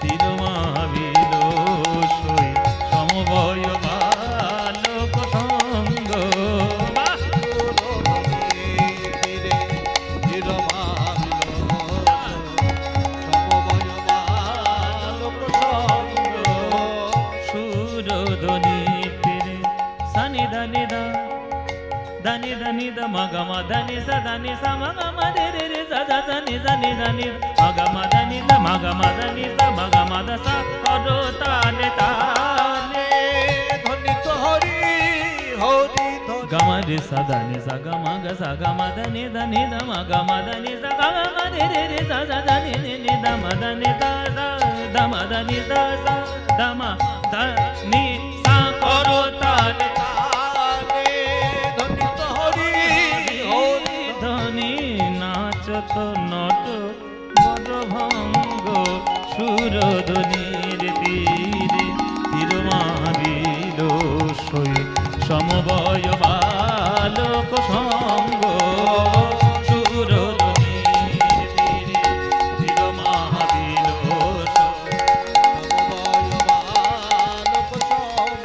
তীর মহাবিল সই, সমবয় বালক সঙ্গ। বাহ! সুরধ্বনির তীরে তীর মহাবিল সমবয় বালক সঙ্গ। সুরধ্বনির তীরে সানি ধানি দা ধানি ধানি দ মগম ধানি সা ধানি সা মগম রে রে রে সা সা ধানি ধানি ধানি মগম ধানি দ মগম ধানি সা মগম দ সা, করতালে তালে ধ্বনিত হরি হরি ধ্বনি, গম রে সা ধানি সা গম গ সা গম ধানি ধানি দ মগম ধানি সা গম রে রে রে সা সা ধানি নি নি দ ম ধানি দা সা দ ম ধানি দা সা দ ম ধানি সা, করতালে তালে ধ্বনিত হরি হরি ধ্বনি, নাচত নট বড় ভঙ্গ। সুরধ্বনির তীরে তীর মহাবিল সই, সমবয় বালক সঙ্গ। সুরধ্বনির তীরে তীর মহাবিল সই, সমবয় বালক সঙ্গ।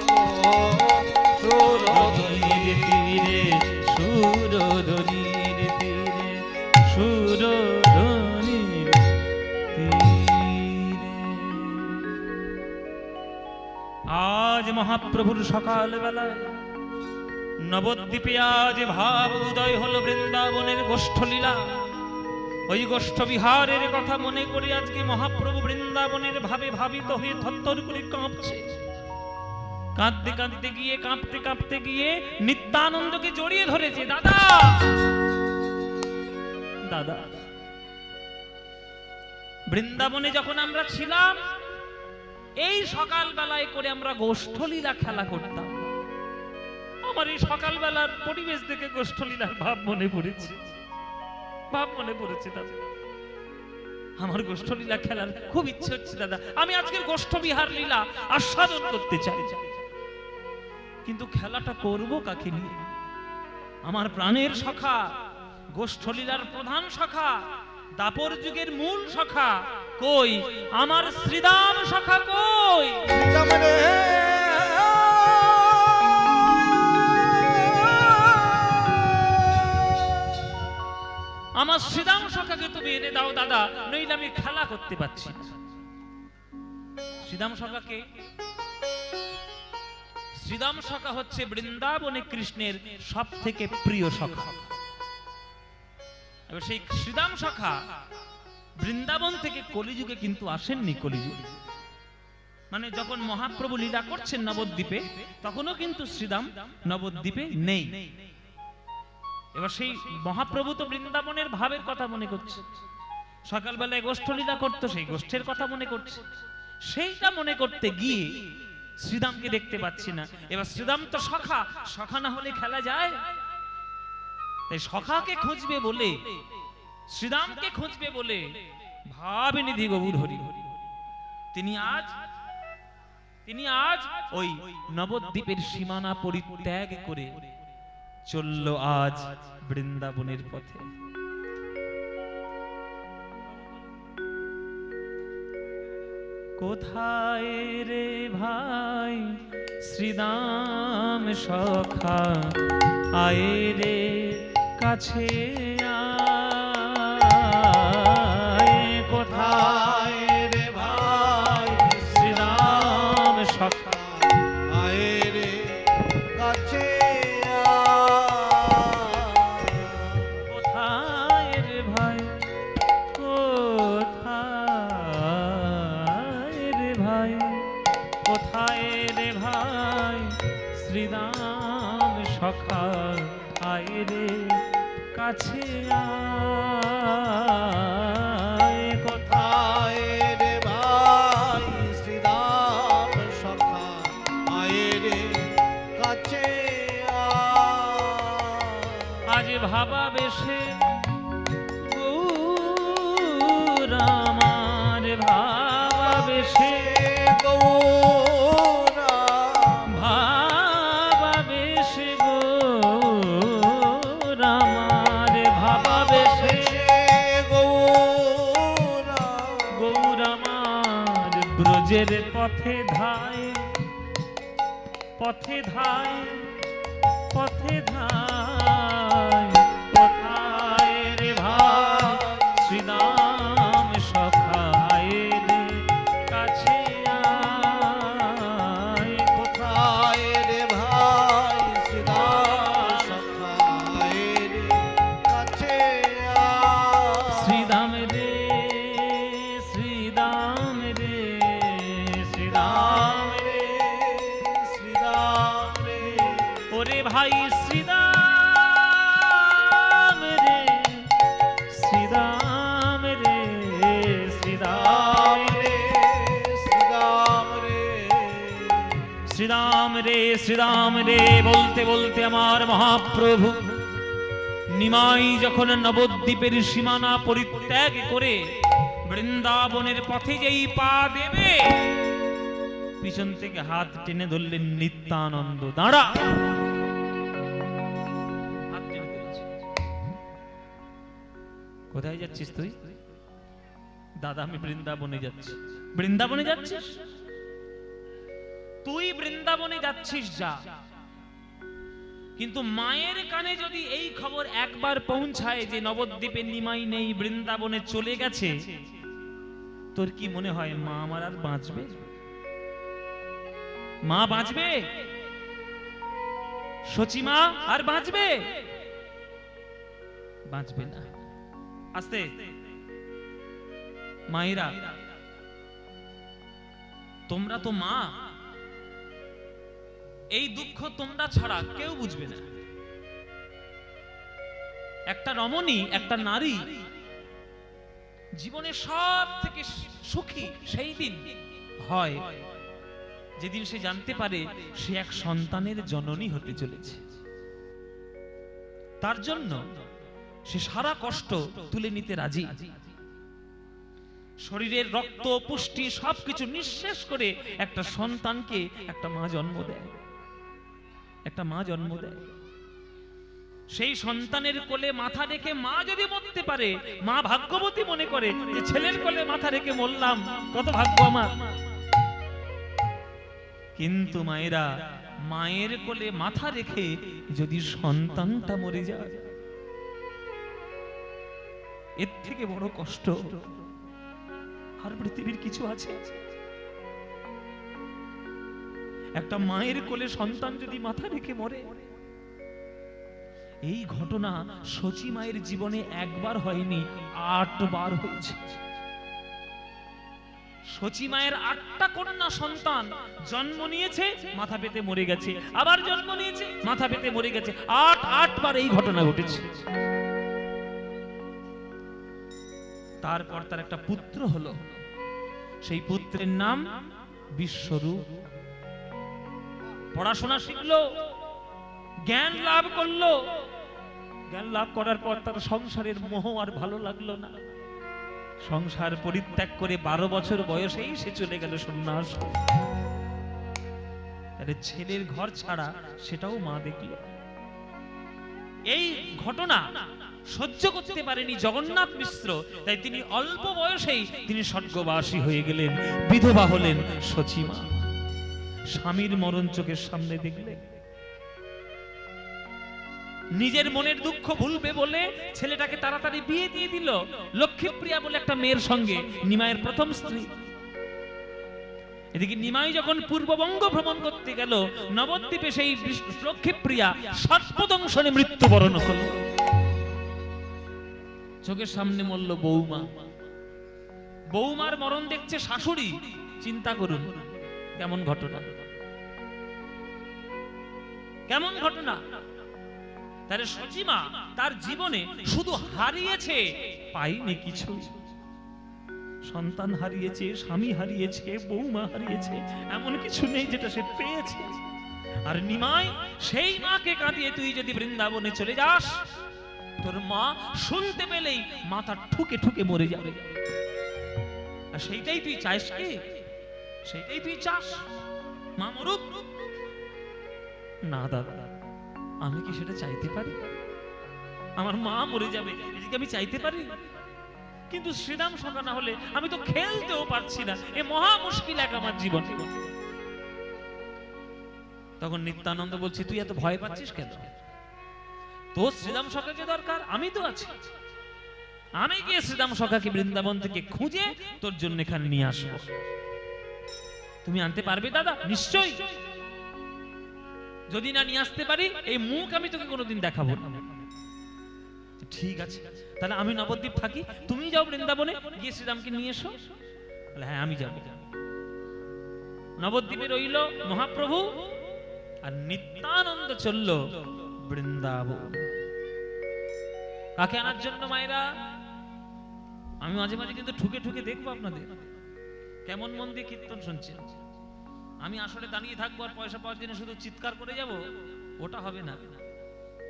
সুরধ্বনি সুরধ্বনির তীরে সুরধ্বনির তীরে মহাপ্রভুর সকাল বেলায় নবদ্বীপে আজ ভাব উদয় হলো বৃন্দাবনের গোষ্ঠলীলা। ওই গোষ্ঠ বিহারের কথা মনে করে আজকে মহাপ্রভু বৃন্দাবনের ভাবে ভাবিত হয়ে থরথর করে কাঁপছে। কাঁদতে কাঁদতে গিয়ে কাঁপতে কাঁপতে গিয়ে নিত্যানন্দকে জড়িয়ে ধরেছে। দাদা দাদা, বৃন্দাবনে যখন আমরা ছিলাম এই সকাল বেলায় করে আমরা গোষ্ঠলীলা খেলা করতাম। আমার এই সকাল বেলার পরিবেশ দেখে গোষ্ঠলীলার ভাব মনে পড়েছে, ভাব মনে পড়েছে দাদা। আমার গোষ্ঠলীলা খেলার খুব ইচ্ছে হচ্ছে দাদা। আমি আজকের গোষ্ঠ বিহার লীলা আস্বাদন করতে চাই, কিন্তু খেলাটা করব কাকে নিয়ে? আমার প্রাণের সখা, গোষ্ঠলীলার প্রধান সখা, দাপর যুগের মূল সখা কই? আমার শ্রীদাম সখা কই? আমার শ্রীদাম সখাকে তুমি এনে দাও দাদা, নইলে আমি খেলা করতে পারছি না। শ্রীদাম সখাকে, শ্রীদাম সখা হচ্ছে বৃন্দাবনে কৃষ্ণের সব থেকে প্রিয় সখা। এবার সেই শ্রীদাম সখা বৃন্দাবন থেকে কলিযুগে কিন্তু আসেননি। কলিযুগে মানে যখন মহাপ্রভু লীলা করছেন নবদ্বীপে, তখনও কিন্তু শ্রীদাম নবদ্বীপে নেই। এবার সেই মহাপ্রভু তো বৃন্দাবনের ভাবের কথা মনে করছে, সকালবেলায় গোষ্ঠ লীলা করতো, সেই গোষ্ঠের কথা মনে করছে। সেইটা মনে করতে গিয়ে শ্রীদামকে দেখতে পাচ্ছি না। এবার শ্রীদাম তো সখা, সখা না হলে খেলা যায়? তাই সখাকে খুঁজবে বলে, শ্রীদামকে খুঁজবে বলে ভাবনিধি গৌর হরি তিনি আজ ওই নবদ্বীপের সীমানা পরিত্যাগ করে চলল আজ বৃন্দাবনের পথে। কোথায় রে ভাই শ্রীদাম সখা, আয় রে কাছে আয়। কোথায় রে ভাই শ্রীদাম সখা, আয় রে কাছে কোথায় রে ভাই, কোথায় রে ভাই, কোথায় রে ভাই শ্রীদাম সখা, আয় রে কাছে আয়। কোথায় রে ভাই শ্রীরাম সখা, আয় রে কাছে আজ ভাবা বেশে গৌর আমার, ভাবা বেশে গৌরা, ভাবা বেশে গৌর আমার, ভাবা বেশে গৌরা, গৌর আমার। ব্রজের পথে ধায়, পথে ধায়, পথে ধায়। কোথায় রে ভাই শ্রীদাম সখা, আয় রে কাছে আয়। কোথায় রে ভাই শ্রীরাম সখা, আয় রে কাছে শ্রীদাম রে, শ্রীদাম রে, শ্রীদাম রে, শ্রীরাম রে, ওরে ভাই শ্রীদাম রে, শ্রীদাম রে, শ্রীদাম রে, শ্রীরাম রে, শ্রীদাম রে, শ্রীদাম রে বলতে বলতে আমার মহাপ্রভু নিমাই যখন নবদ্বীপের সীমানা পরিত্যাগ করে বৃন্দাবনের পথে যেই পা দেবে, পিছন থেকে হাত টেনে ধরলেন নিত্যানন্দ। দাঁড়া, হাত টেনে ধরেছে। কোথায় যাচ্ছিস তুই? দাদা আমি বৃন্দাবনে যাচ্ছি। বৃন্দাবনে যাচ্ছিস? তুই বৃন্দাবনে যাচ্ছিস যা, কিন্তু মায়ের কানে যদি এই খবর একবার পৌঁছায় যে নবদ্বীপে নিমাই নেই, বৃন্দাবনে চলে গেছে, তোর কি মনে হয় মা আমার আর বাঁচবে? মা বাঁচবে? সচি মা আর বাঁচবে? বাঁচবে না। আস্তে মায়েরা, তোমরা তো মা, এই দুঃখ তোমরা ছাড়া কেউ বুঝবে না। একটা রমণী, একটা নারী জীবনে সব থেকে সুখী সেই দিন হয় যেদিন সে জানতে পারে সে এক সন্তানের জননী হতে চলেছে। তার জন্য সে সারা কষ্ট তুলে নিতে রাজি। শরীরের রক্ত পুষ্টি সবকিছু নিঃশেষ করে একটা সন্তানকে একটা মা জন্ম দেয়। একটা মা জন্ম দেয়। সেই সন্তানের কোলে মাথা রেখে মা যদি মরতে পারে, মা ভাগ্যবতী মনে করে যে ছেলের কোলে মাথা রেখে মরলাম, কত ভাগ্য আমার। কিন্তু মায়েরা, মায়ের কোলে মাথা রেখে যদি সন্তানটা মরে যায়, এর থেকে বড় কষ্ট আর পৃথিবীর কিছু আছে? একটা মায়ের কোলে সন্তান যদি মাথা রেখে মরে, এই ঘটনা সচি মায়ের জীবনে একবার হয়নি, 8 বার হয়েছে। সচি মায়ের 8টা কন্যা সন্তান জন্ম নিয়েছে, মাথা পেতে মরে গেছে, আবার জন্ম নিয়েছে, মাথা পেতে মরে গেছে। 8 বার এই ঘটনা ঘটেছে। তারপর তার একটা পুত্র হলো, সেই পুত্রের নাম বিশ্বরূপ। পড়াশোনা শিখলো, জ্ঞান লাভ করলো। জ্ঞান লাভ করার পর তার সংসারের মোহ আর ভালো লাগলো না। সংসার পরিত্যাগ করে 12 বছর বয়সেই সে চলে গেল সন্ন্যাস। তার ছেলের ঘর ছাড়া সেটাও মা দেখল। এই ঘটনা সহ্য করতে পারেনি জগন্নাথ মিশ্র, তাই তিনি অল্প বয়সেই তিনি স্বর্গবাসী হয়ে গেলেন, বিধবা হলেন সচি মা। স্বামীর মরণ চোখের সামনে দেখলে নিজের মনের দুঃখ ভুলবে বলে ছেলেটাকে তাড়াতাড়ি বিয়ে দিয়ে দিল লক্ষ্মীপ্রিয়া বলে একটা মেয়ের সঙ্গে, নিমাইয়ের প্রথম স্ত্রী। এদিকে নিমাই যখন পূর্ববঙ্গ ভ্রমণ করতে গেল, নবদ্বীপে সেই লক্ষ্মীপ্রিয়া সর্পদংশনে মৃত্যুবরণ হল। চোখের সামনে মরল বৌমা। বৌমার মরণ দেখছে শাশুড়ি। চিন্তা করুন কেমন ঘটনা, কেমন ঘটনা। তার সচিমা তার জীবনে শুধু হারিয়েছে, পাইনি কিছু। সন্তান হারিয়েছে, স্বামী হারিয়েছে, বৌমা হারিয়েছে, এমন কিছু নেই যেটা সে পেয়েছে। আর নিমাই সেই মাকে কাঁদিয়ে, তুই যদি বৃন্দাবনে চলে যাস, তোর মা শুনতে পেলেই মাথা ঠুকে ঠুকে মরে যাবে। আর সেইটাই তুই চাস কি? সেইটাই তুই চাস মা মরুক? না দাদা, আমি কি সেটা চাইতে পারি? আমার মা মরে যাবে এদিকে আমি চাইতে পারি? কিন্তু শ্রীরাম সখা না হলে আমি তো খেলতেও পারছি না, এ মহা মুশকিল এক আমার জীবন। তখন নিত্যানন্দ বলছে, তুই এত ভয় পাচ্ছিস কেন? তোর শ্রীরাম সখাকে দরকার, আমি তো আছি। আমি গিয়ে শ্রীরাম সখাকে বৃন্দাবন থেকে খুঁজে তোর জন্য এখানে নিয়ে আসবো। তুমি আনতে পারবে দাদা? নিশ্চয়ই। যদি না নিয়ে আসতে পারি, এই মুখ আমি তোকে কোনোদিন দেখাবো না। ঠিক আছে, তাহলে আমি নবদ্বীপ থাকি, তুমি যাও বৃন্দাবনে, গিয়ে শ্রীরামকে নিয়ে এসো। হ্যাঁ আমি যাব। নবদ্বীপে রইল মহাপ্রভু, আর নিত্যানন্দ চলল বৃন্দাবন। কাকে আনার জন্য মায়েরা? আমি মাঝে মাঝে কিন্তু ঠুকে ঠুকে দেখবো আপনাদের কেমন মন দিয়ে কীর্তন শুনছেন। আমি আসলে দাঁড়িয়ে থাকবো আর পয়সা পাওয়ার জন্য শুধু চিৎকার করে যাব, ওটা হবে না।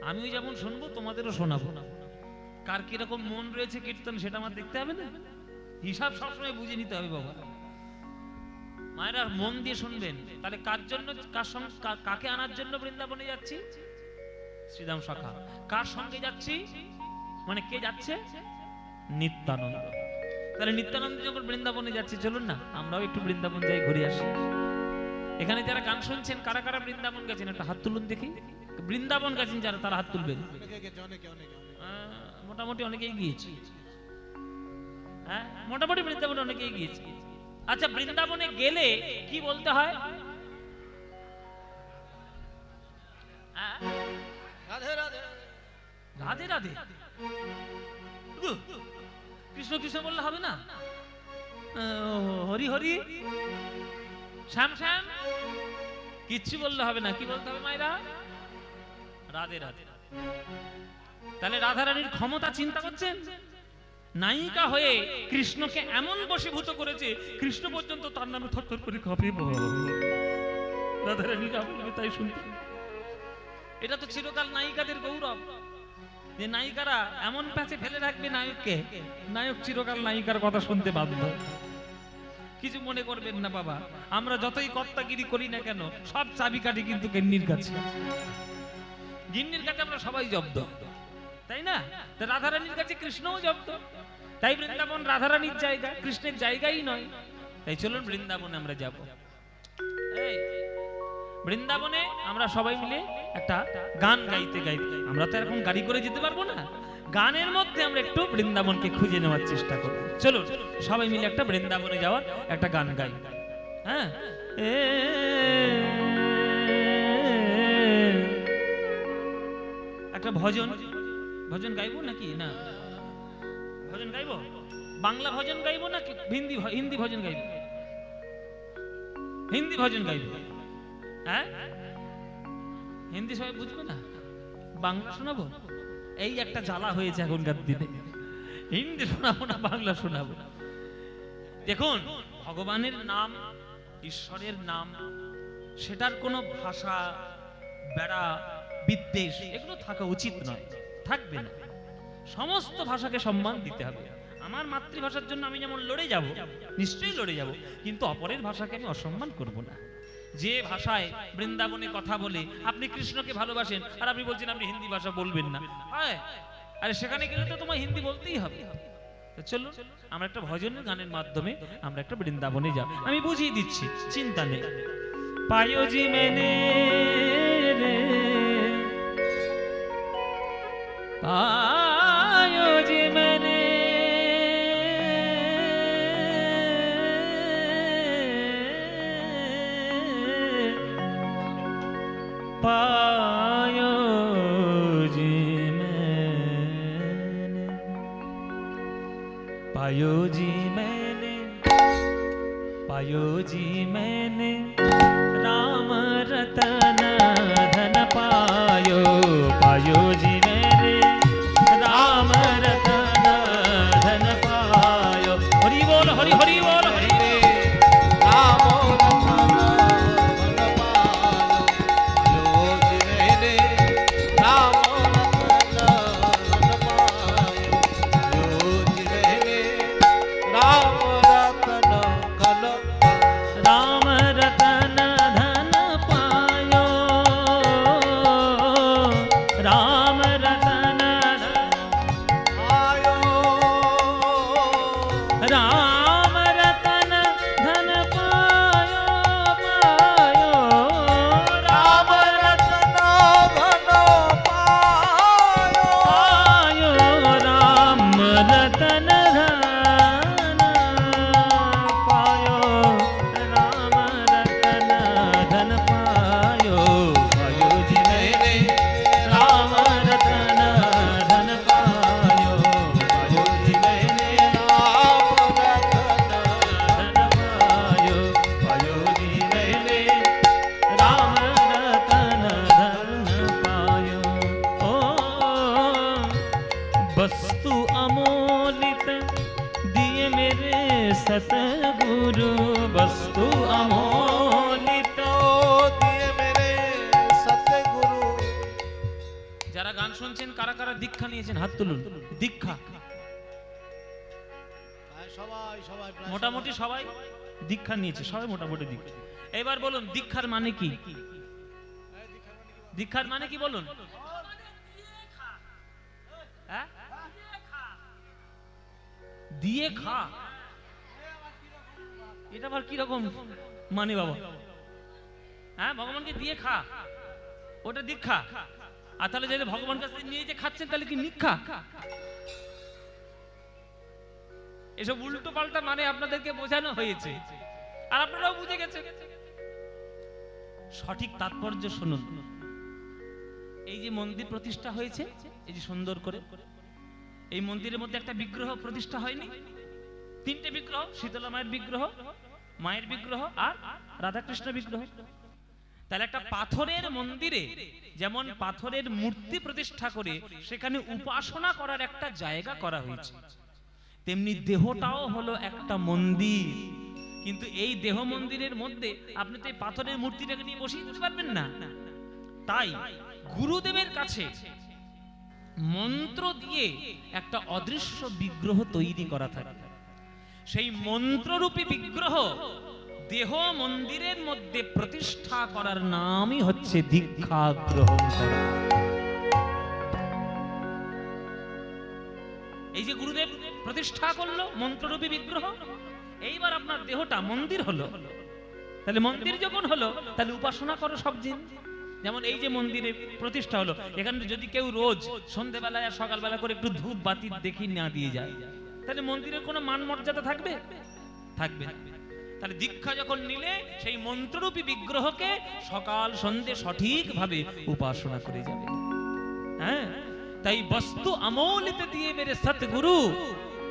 আমিও যেমন শুনবো তোমাদেরও শোনাবো। কার কিরকম মন রয়েছে কীর্তন সেটা আমার দেখতে হবে না? হিসাব সবসময় বুঝে নিতে হবে বাবা। মায়েরা মন দিয়ে শুনবেন। তাহলে কার জন্য, কাকে আনার জন্য বৃন্দাবনে যাচ্ছি? শ্রীরাম সখা। কার সঙ্গে যাচ্ছি? মানে কে যাচ্ছে? নিত্যানন্দ। তাহলে নিত্যানন্দ যখন বৃন্দাবনে যাচ্ছে, চলুন না আমরাও একটু বৃন্দাবন যাই, ঘুরে আসি। এখানে যারা গান শুনছেন, কারা কারা বৃন্দাবন গেছেন একটা হাত তুলুন দেখি। বৃন্দাবন গেছেন যারা, তারা হাত তুলবেন। মোটামুটি অনেকেই গিয়েছি। হ্যাঁ, মোটামুটি বৃন্দাবনে অনেকেই গিয়েছি। আচ্ছা, বৃন্দাবনে গেলে কি বলতে হয়? রাধে রাধে রাধে রাধে কৃষ্ণ কৃষ্ণ বললে হবে না? হরি হরি শ্যাম শ্যাম কিচ্ছু বললে হবে না, কি বলতে হবে মায়েরা? রাধে রাধে। তাহলে রাধারানীর ক্ষমতা চিন্তা করছেন? নায়িকা হয়ে কৃষ্ণকে এমন বশীভূত করেছে, কৃষ্ণ পর্যন্ত তার নামে থরথর করে কাঁপে। রাধারানী তাই শুনতে। এটা তো চিরকাল নায়িকাদের গৌরব, যে নায়িকারা এমন প্যাচে ফেলে রাখবে নায়ককে, নায়ক চিরকাল নায়িকার কথা শুনতে বাধ্য। কিছু মনে করবেন না বাবা, আমরা যতই কর্তাগিরি করি না কেন, সব চাবিকাঠি কিন্তু গিন্নির কাছে। গিন্নির কাছে আমরা সবাই জব্দ, তাই না? রাধারানীর কাছে কৃষ্ণও জব্দ। তাই বৃন্দাবন রাধারানীর জায়গা, কৃষ্ণের জায়গাই নয়। তাই চলুন বৃন্দাবনে আমরা যাব। এই বৃন্দাবনে আমরা সবাই মিলে একটা গান গাইতে গাইতে, আমরা তো এখন গাড়ি করে যেতে পারবো না, গানের মধ্যে আমরা একটু বৃন্দাবনকে খুঁজে নেওয়ার চেষ্টা করব। চলো সবাই মিলে একটা বৃন্দাবনে যাওয়ার একটা গান গাই। হ্যাঁ, একটা ভজন ভজন গাইবো নাকি না? ভজন গাইবো? বাংলা ভজন গাইবো না হিন্দি ভজন গাইবো? হিন্দি ভজন গাইবো। হ্যাঁ, হিন্দি সবাই বুঝবে না, বাংলা শোনাবো। এই একটা জ্বালা হয়েছে এখনকার দিনে, হিন্দি শোনাবো না বাংলা শোনাবো। দেখুন, ভগবানের নাম, ঈশ্বরের নাম, সেটার কোনো ভাষা বেড়া বিদ্বেষ এগুলো থাকা উচিত নয়, থাকবে না। সমস্ত ভাষাকে সম্মান দিতে হবে। আমার মাতৃভাষার জন্য আমি যেমন লড়ে যাব, নিশ্চয়ই লড়ে যাব, কিন্তু অপরের ভাষাকে আমি অসম্মান করব না। যে ভাষায় বৃন্দাবনে কথা বলে আপনি কৃষ্ণকে ভালোবাসেন, আর আপনি বলছেন আপনি হিন্দি ভাষা বলবেন না, আরে সেখানে গেলে তো তোমায় হিন্দি বলতেই হবে। চলো আমরা একটা ভজনের গানের মাধ্যমে আমরা একটা বৃন্দাবনে যাব। আমি বুঝিয়ে দিচ্ছি, চিন্তা নেই। পায়োজি মেনে রে পায়োজি মেনে पायोजी मैंने राम रतन धन पायो। पायोजी मैंने राम रतन धन पायो। हरि बोल हरि हरि बोल हरि राम रतन धन पायो। पायोजी मैंने राम रतन धन पायो। पायोजी मैंने राम रतन धन राम रतन धन पायो। राम रतन पायो। राम रतन धन पायो पायो। राम रतन धन पायो। पायो राम रतन धन पायो। राम रतन धन पायो। पायोजी मैंने राम रतन धन पायो। पायोजी मैंने राम रतन धन पायो। पायोजी मैंने राम रतन धन पायो। ओ वस्तु अमोलित दिए मेरे सतगुरु। वस्तु अमोलित दिए मेरे सतगुरु। যারা গান শুনছেন, কারা কারা দীক্ষা নিয়েছেন হাত তুলুন। দীক্ষা সবাই সবাই প্রায় মোটামুটি সবাই দীক্ষা নিয়েছে, সবাই মোটামুটি দীক্ষা। এবার বলুন দীক্ষার মানে কি? দীক্ষার মানে কি বলুন? হ্যাঁ? দিয়ে খা, এটা আবার কিরকম মানে বাবা? হ্যাঁ, ভগবানকে দিয়ে খা, ওটা দীক্ষা। আর তাহলে যদি ভগবান কাছে নিয়ে যে খাচ্ছেন, তাহলে কি নিক্ষা? এসব উল্টো পাল্টা মানে আপনাদেরকে বোঝানো হয়েছে, আর আপনারাও বুঝে গেছেন। সঠিক তাৎপর্য শুনুন। এই যে মন্দির প্রতিষ্ঠা হয়েছে, এই যে সুন্দর করে, এই মন্দিরের মধ্যে একটা বিগ্রহ প্রতিষ্ঠা হয়নি? তিনটে বিগ্রহ, শীতলা মায়ের বিগ্রহ, মায়ের বিগ্রহ আর রাধাকৃষ্ণ বিগ্রহ। তাহলে একটা পাথরের মন্দিরে যেমন পাথরের মূর্তি প্রতিষ্ঠা করে সেখানে উপাসনা করার একটা জায়গা করা হয়েছে, তেমনি দেহটাও হলো একটা মন্দির। কিন্তু এই দেহ মন্দিরের মধ্যে আপনি তো এই পাথরের মূর্তিটাকে নিয়ে বসিয়ে দিতে পারবেন না। তাই গুরুদেবের কাছে মন্ত্র দিয়ে একটা অদৃশ্য বিগ্রহ তৈরি করা থাকে। সেই মন্ত্ররূপী বিগ্রহ দেহ মন্দিরের মধ্যে প্রতিষ্ঠা করার নামই হচ্ছে দীক্ষা গ্রহণ করা। এই যে গুরুদেব প্রতিষ্ঠা করলো মন্ত্ররূপী বিগ্রহ, এইবার আপনার দেহটা মন্দির হলো। তাহলে মন্দির যখন হলো তাহলে উপাসনা করো সব দিন। যেমন এই যে মন্দিরে প্রতিষ্ঠা হলো, এখানে যদি কেউ রোজ সন্ধ্যেবেলায় আর সকালবেলা করে একটু ধূপ বাতি দেখি না দিয়ে যায়, তাহলে মন্দিরের কোনো মান মর্যাদা থাকবে? থাকবে না। তাহলে দীক্ষা যখন নিলে সেই মন্ত্ররূপী বিগ্রহকে সকাল সন্ধ্যে সঠিকভাবে উপাসনা করে যাবে। হ্যাঁ, তাই বস্তু অমৌলিত দিয়ে মেরে সতগুরু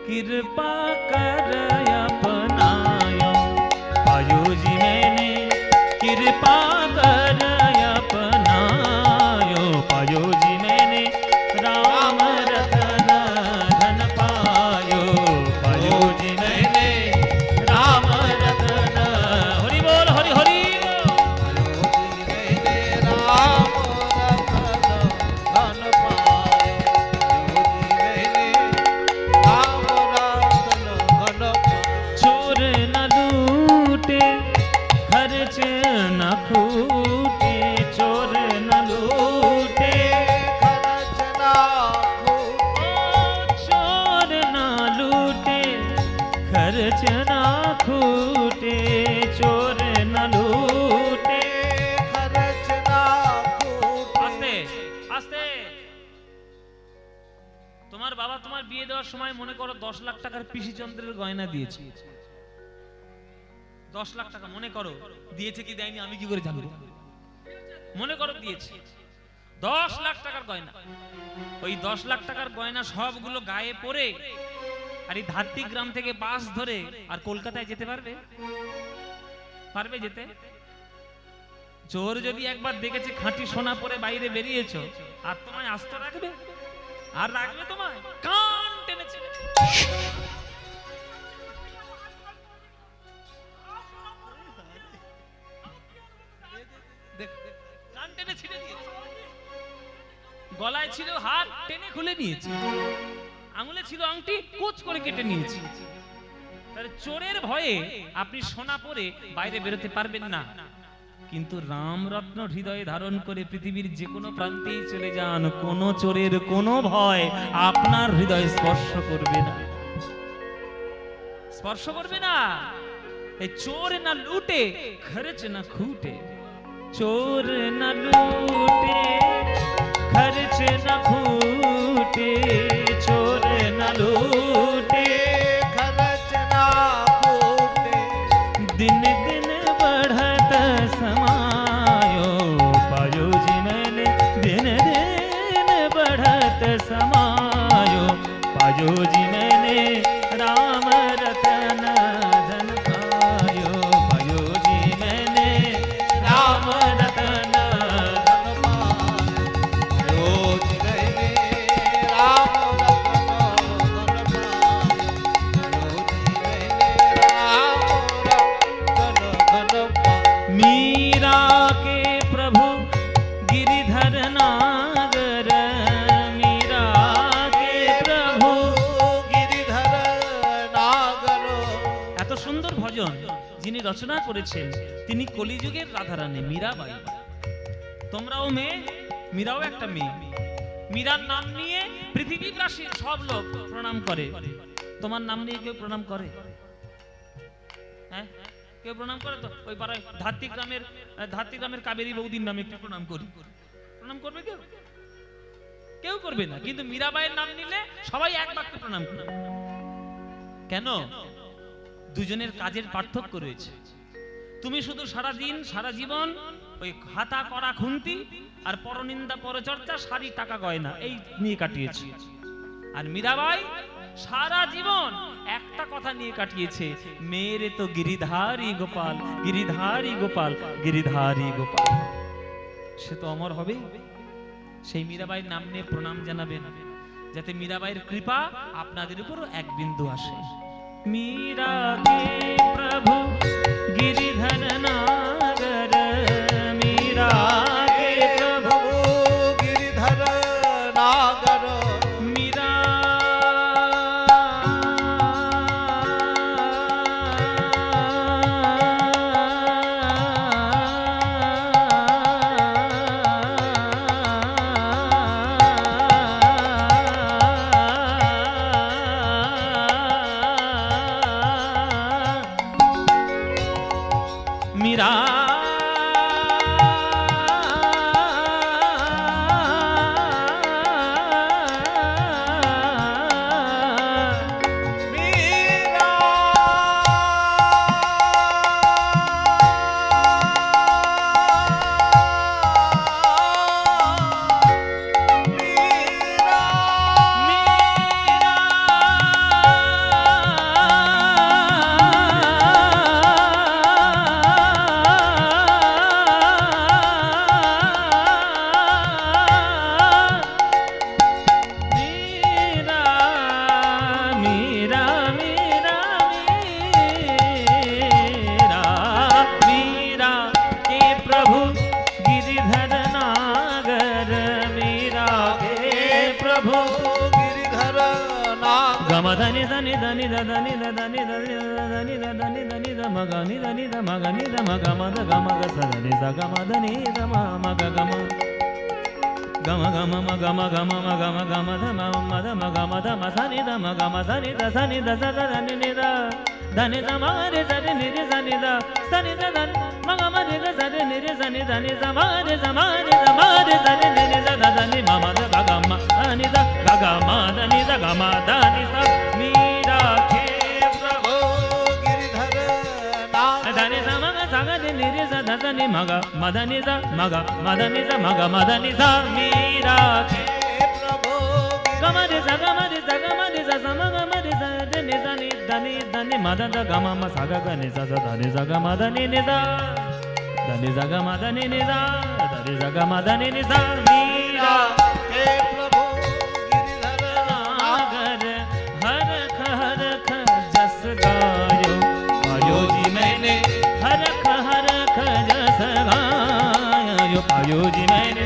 कृपा कर अपनायो पायो जी मैंने कृपा कर अपनायो पायो जी मैंने राम रतन धन पायो पायो जी मैंने राम रतन। हरि बोल हरि हरि न फूटे चोर न लूटे खर्च ना फूटे चोर न लूटे खर्च ना फूटे चोर न लूटे खर्च ना फूटे। आस्ते आस्ते তোমার বাবা তোমার বিয়ে দেওয়ার সময় মনে করো 10 লাখ টাকার পিসি চন্দ্রের গয়না দিয়েছে। 10 লাখ টাকা মনে করো দিয়েছে কি দেয়নি আমি কি করে জানবো? মনে করো দিয়েছে 10 লাখ টাকার গয়না। ওই 10 লাখ টাকার গয়না সবগুলো গায়ে পরে আর এই ধাত্রী গ্রাম থেকে বাস ধরে আর কলকাতায় যেতে পারবে? পারবে যেতে? চোর যদি একবার দেখেছে খাঁটি সোনা পরে বাইরে বেরিয়েছো আর তোমায় আস্ত রাখবে? আর রাখবে তোমায়? কান টেনেছে গলায় ছিল হার টেনে খুলে নিয়েছে, আঙুলে ছিল আংটি কোচ করে কেটে নিয়েছে। তাহলে চোরের ভয়ে আপনি সোনা পরে বাইরে বেরোতে পারবেন না। কিন্তু রামরত্ন হৃদয়ে ধারণ করে পৃথিবীর যে কোনো প্রান্তেই চলে যান, কোন চোরের কোনো ভয় আপনার হৃদয় স্পর্শ করবে না, স্পর্শ করবে না। এই চোর না লুটে খরচ না খুটে, चोर न लूटे खर्च न फूटे चोर न लूटे खर्च न फूटे दिन दिन बढ़त समायो पायो जी मैंने दिन दिन बढ़त समायो पायो जी मैंने राम रतन धन पायो पायो जी मैंने राम रतन धन पायो जी मैंने राम रतन धन पायो जी मैंने राम रतन धन पायो। मीरा के प्रभु गिरिधर नागर, मीरा के प्रभु गिरिधर नागर। এত সুন্দর ভজন যিনি রচনা করেছেন তিনি কলিযুগের রাধারানী মীরাবাই। তোমরাও মেয়ে, মীরাও একটা মেয়ে। মীরার নাম নিয়ে পৃথিবীবাসীর সব লোক প্রণাম করে। তোমার নাম নিয়ে কেউ প্রণাম করে? হ্যাঁ, কেউ প্রণাম করে? তো ওই পাড়ায় ধাত্রী গ্রামের কাবেরী বৌদির নামে একটু প্রণাম করি, প্রণাম করবে কেউ? কেউ করবে না। কিন্তু মীরাবাইয়ের নাম নিলে সবাই এক বাক্যে প্রণাম করবে। কেন? দুজনের কাজের পার্থক্য রয়েছে। তুমি শুধু সারা দিন সারা জীবন ওই হাতা করা খুন্তি আর পরনিন্দা পরচর্চা, শাড়ি, টাকা, গয়না এই নিয়ে কাটিয়েছে। আর মীরাবাই সারা জীবন একটা কথা নিয়ে কাটিয়েছে, মেরে তো গিরিধারী গোপাল, গিরিধারী গোপাল, গিরিধারী গোপাল। সে তো অমর হবে। সেই মীরাবাইয়ের নাম নিয়ে প্রণাম জানাবেন, যাতে মীরাবাইয়ের কৃপা আপনাদের উপরও এক বিন্দু আসে। मीरा के प्रभु गिरिधर नागर, मीरा के प्रभु गिरिधर नागर, मीरा मीरा धनि धनि धनि धनि धनि धनि धनि धनि धनि ध मगनि धनि ध मगनि ध मग मद गम ग सनि ध गम धनि ध मग गम गम गम मग मग मग गम गम ध मद मग मद म सनि ध मग म सनि ध स धनि नि ध धनि ध म रे सनि नि रे सनि ध धनि मग म रे ग सनि नि रे सनि धनि ध म रे ध म रे ध म रे सनि नि रे ध धनि म म ध ग म धनि ध ग ग म धनि ध ग म धनि स मीरा के प्रभु गिरिधर नागर, धनि स मग स ग नि रे स ध धनि मग मदनि स मग मदनि स मग मदनि स मीरा के प्रभु गम रे स ग म रे स ग म रे स स म ग म रे स धनि धनि धनि धनि मद ध ग म म स ग ग नि स स धनि स ग म धनि नि स धनि स ग म धनि नि स धनि स ग म धनि नि स मीरा के प्रभु गिरिधर नागर हर ख जस गायो पायो जी मैंने हर ख जस गायो पायो जी मैंने